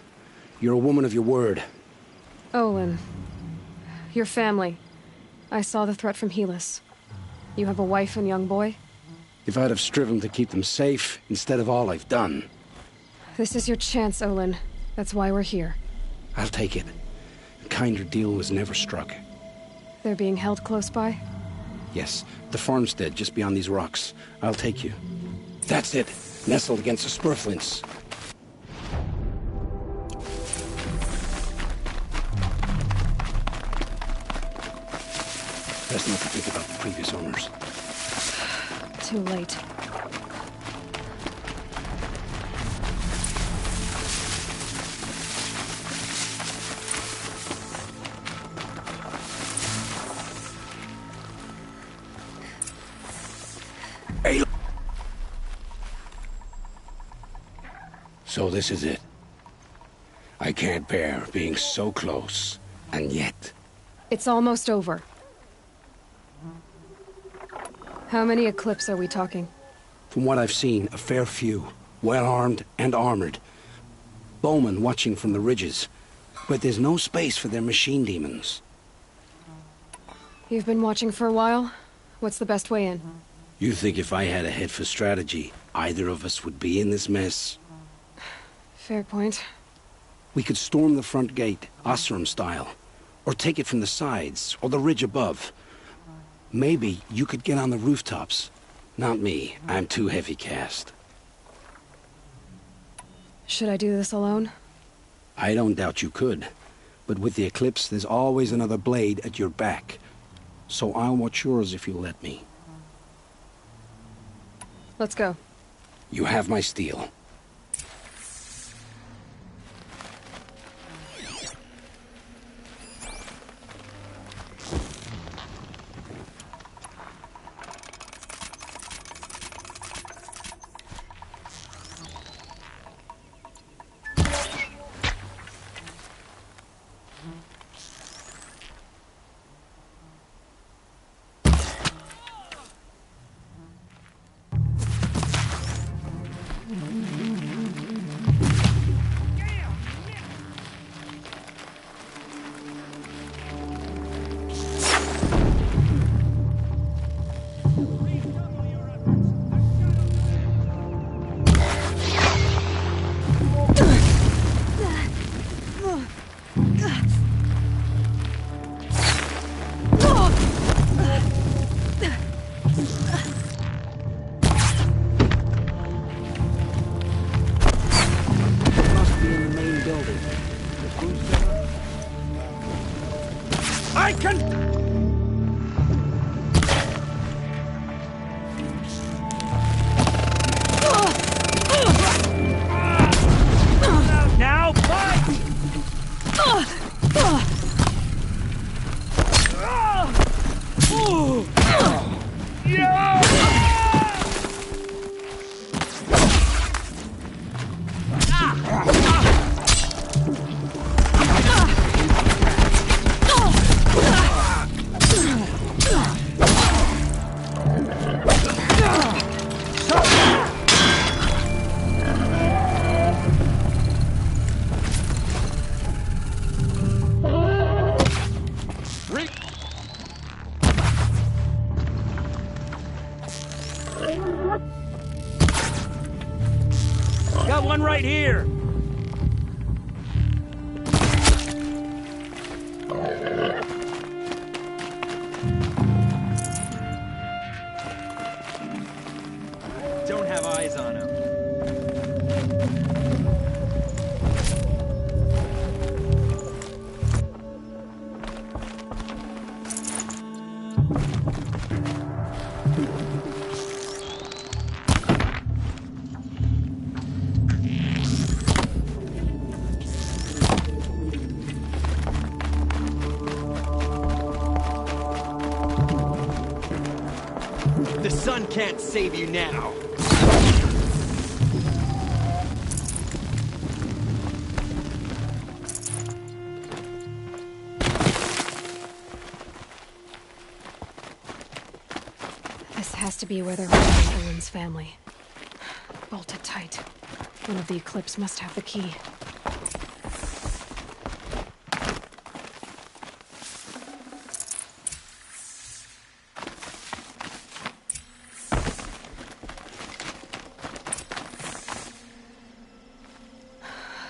you're a woman of your word. Olin. Your family. I saw the threat from Helis. You have a wife and young boy? If I'd have striven to keep them safe, instead of all I've done. This is your chance, Olin. That's why we're here. I'll take it. A kinder deal was never struck. They're being held close by? Yes, the farmstead just beyond these rocks. I'll take you. That's it. Nestled against the spurflints. Best not to think about the previous owners. Too late. Hey. So this is it. I can't bear being so close, and yet... It's almost over. How many Eclipse are we talking? From what I've seen, a fair few. Well-armed and armored. Bowmen watching from the ridges. But there's no space for their machine demons. You've been watching for a while? What's the best way in? You think if I had a head for strategy, either of us would be in this mess? Fair point. We could storm the front gate, Oseram style. Or take it from the sides, or the ridge above. Maybe you could get on the rooftops. Not me. I'm too heavy cast. Should I do this alone? I don't doubt you could. But with the Eclipse, there's always another blade at your back. So I'll watch yours if you let me. Let's go. You have my steel. I can... Now, fight! Got one right here. Don't have eyes on him. The sun can't save you now. This has to be where they're holding Owen's family. Bolted tight. One of the Eclipse must have the key.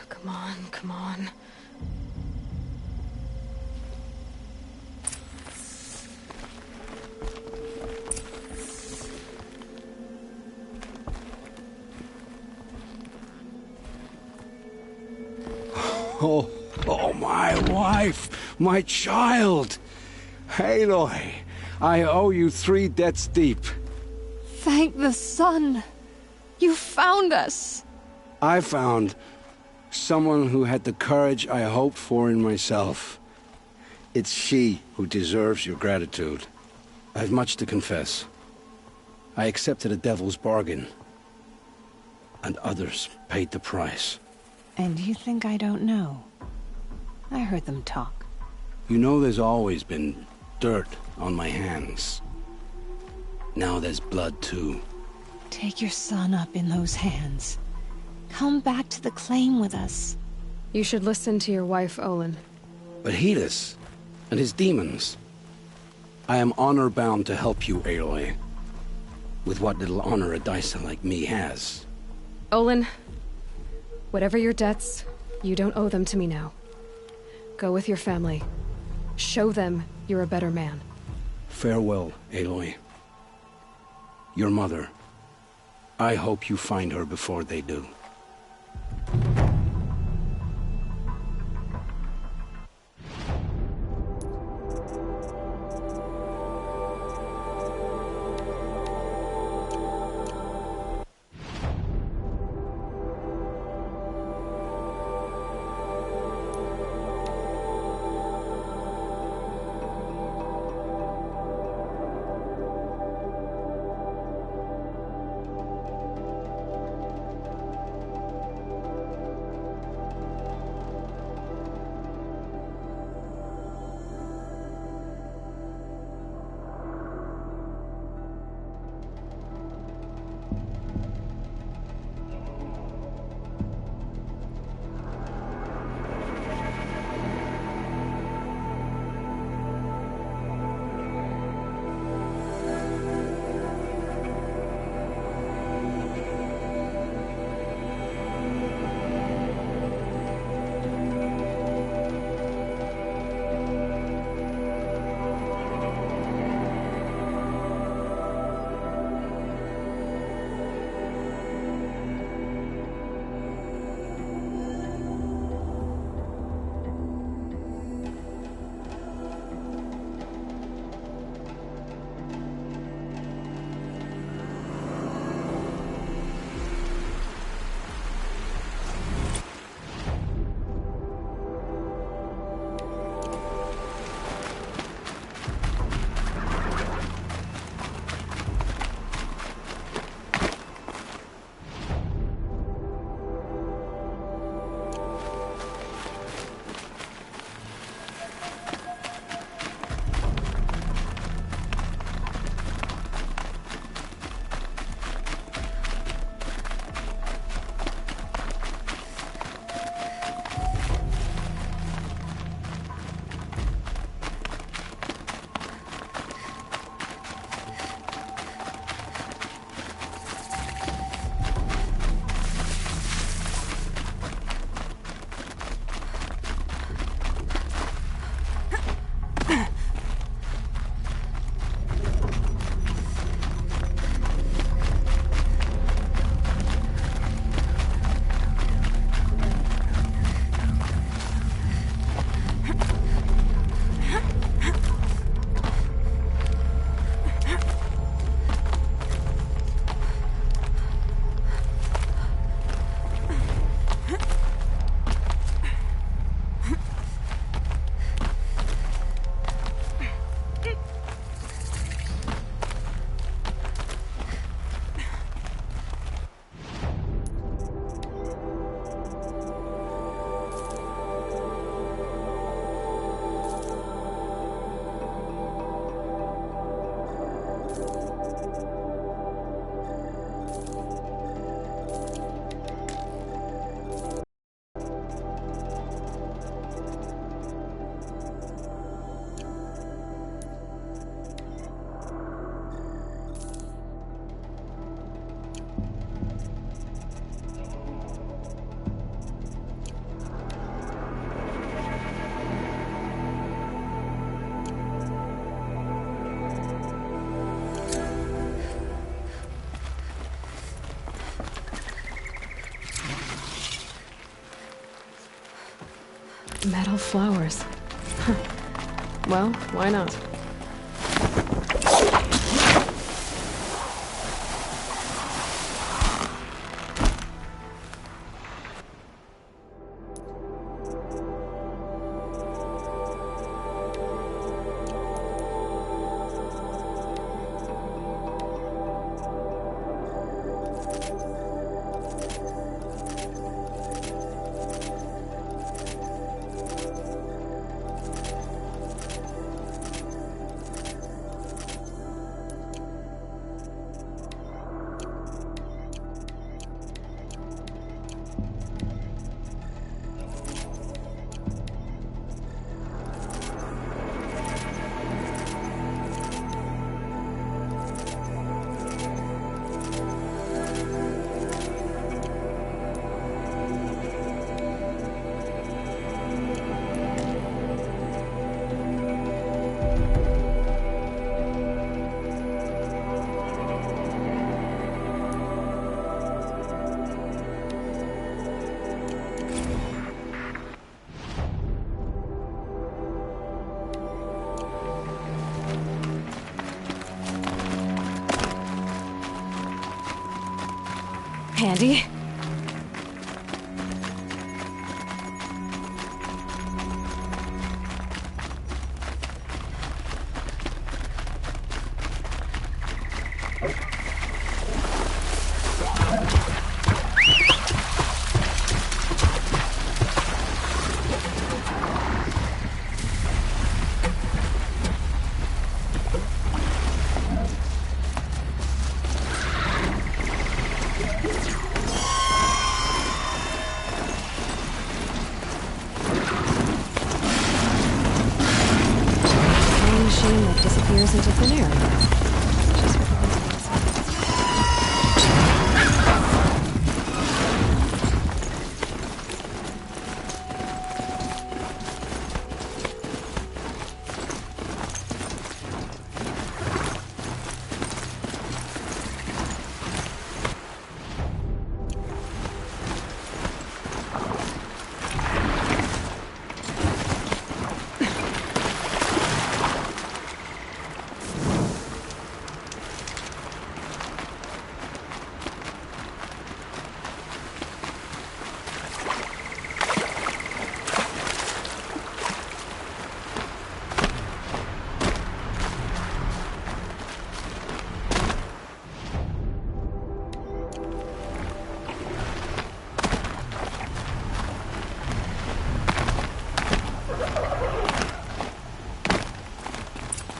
Come on, come on. Oh, my wife, my child. Aloy, I owe you 3 debts deep. Thank the sun! You found us! I found someone who had the courage I hoped for in myself. It's she who deserves your gratitude. I've much to confess. I accepted a devil's bargain, and others paid the price. And you think I don't know? I heard them talk. You know there's always been dirt on my hands. Now there's blood too. Take your son up in those hands. Come back to the claim with us. You should listen to your wife, Olin. But Helis and his demons. I am honor-bound to help you, Aloy. With what little honor a Dyson like me has. Olin, whatever your debts, you don't owe them to me now. Go with your family. Show them you're a better man. Farewell, Aloy. Your mother. I hope you find her before they do. Metal flowers. Huh. Well, why not? Handy. That disappears into thin air. Just what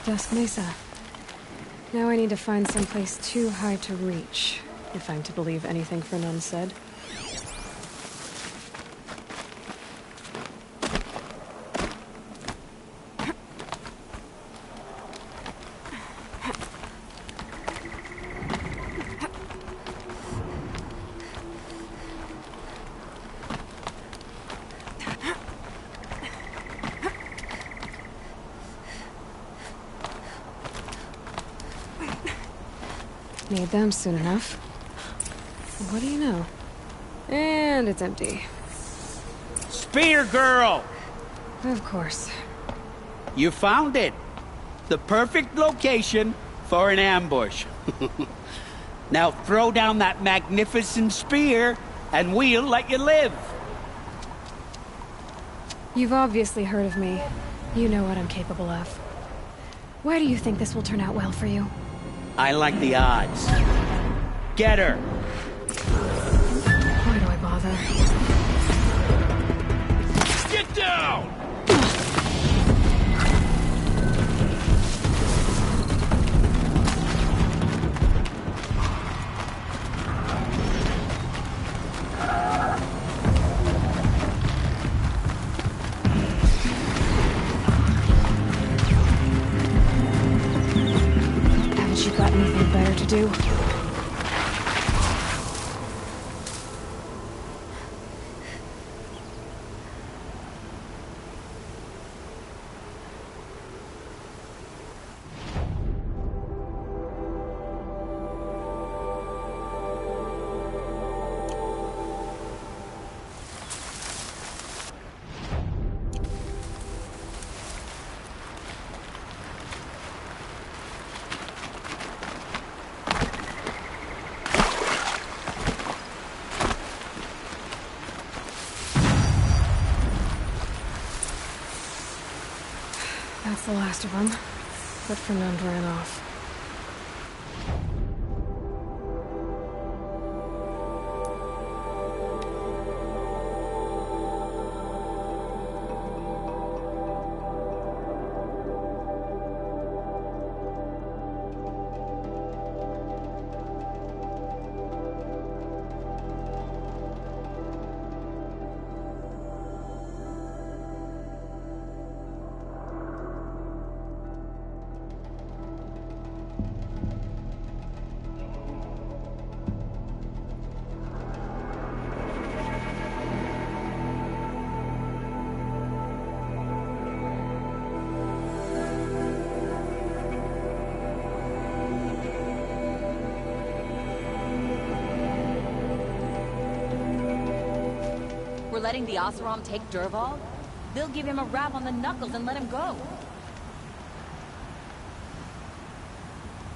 Dusk Mesa. Now I need to find someplace too high to reach, if I'm to believe anything Fernan said. Need them soon enough. What do you know? And it's empty. Spear girl! Of course. You found it. The perfect location for an ambush. Now throw down that magnificent spear, and we'll let you live. You've obviously heard of me. You know what I'm capable of. Why do you think this will turn out well for you? I like the odds. Get her! Why do I bother? Get down! Haven't you got anything better to do? the last of them, but Fernand ran off. We're letting the Oseram take Dervahl? They'll give him a rap on the knuckles and let him go.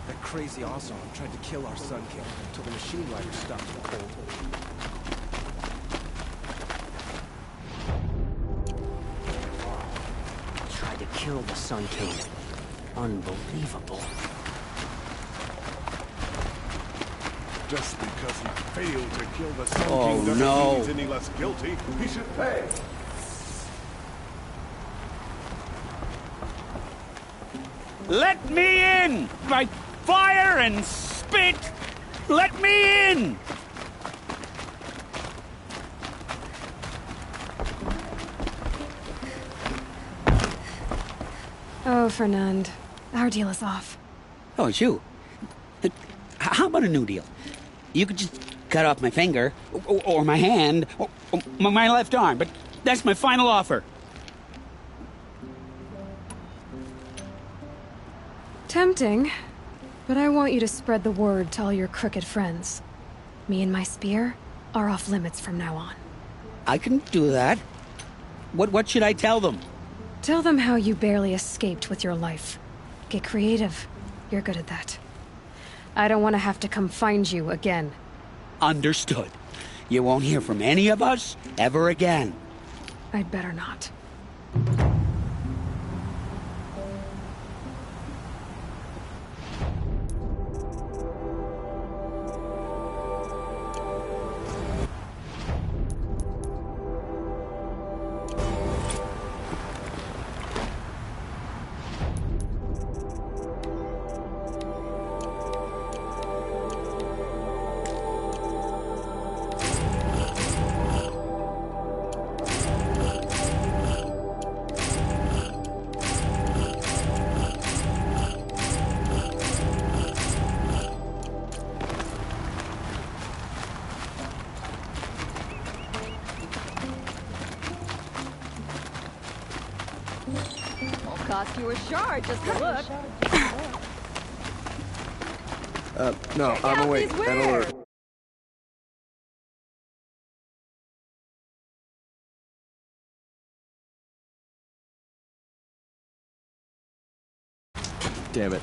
That crazy Oseram tried to kill our Sun King until the machine rider stopped him cold. Tried to kill the Sun King. Unbelievable. Just because he failed to kill the Sun Oh, King doesn't no. mean he's any less guilty. He should pay. Let me in! By fire and spit! Let me in! Oh, Fernand. Our deal is off. Oh, it's you. How about a new deal? You could just cut off my finger, or my hand, or my left arm, but that's my final offer. Tempting, but I want you to spread the word to all your crooked friends. Me and my spear are off limits from now on. I can do that. What should I tell them? Tell them how you barely escaped with your life. Get creative. You're good at that. I don't want to have to come find you again. Understood. You won't hear from any of us ever again. I'd better not. Won't cost you a shard just to look. No, I'm awake. An alert. Damn it.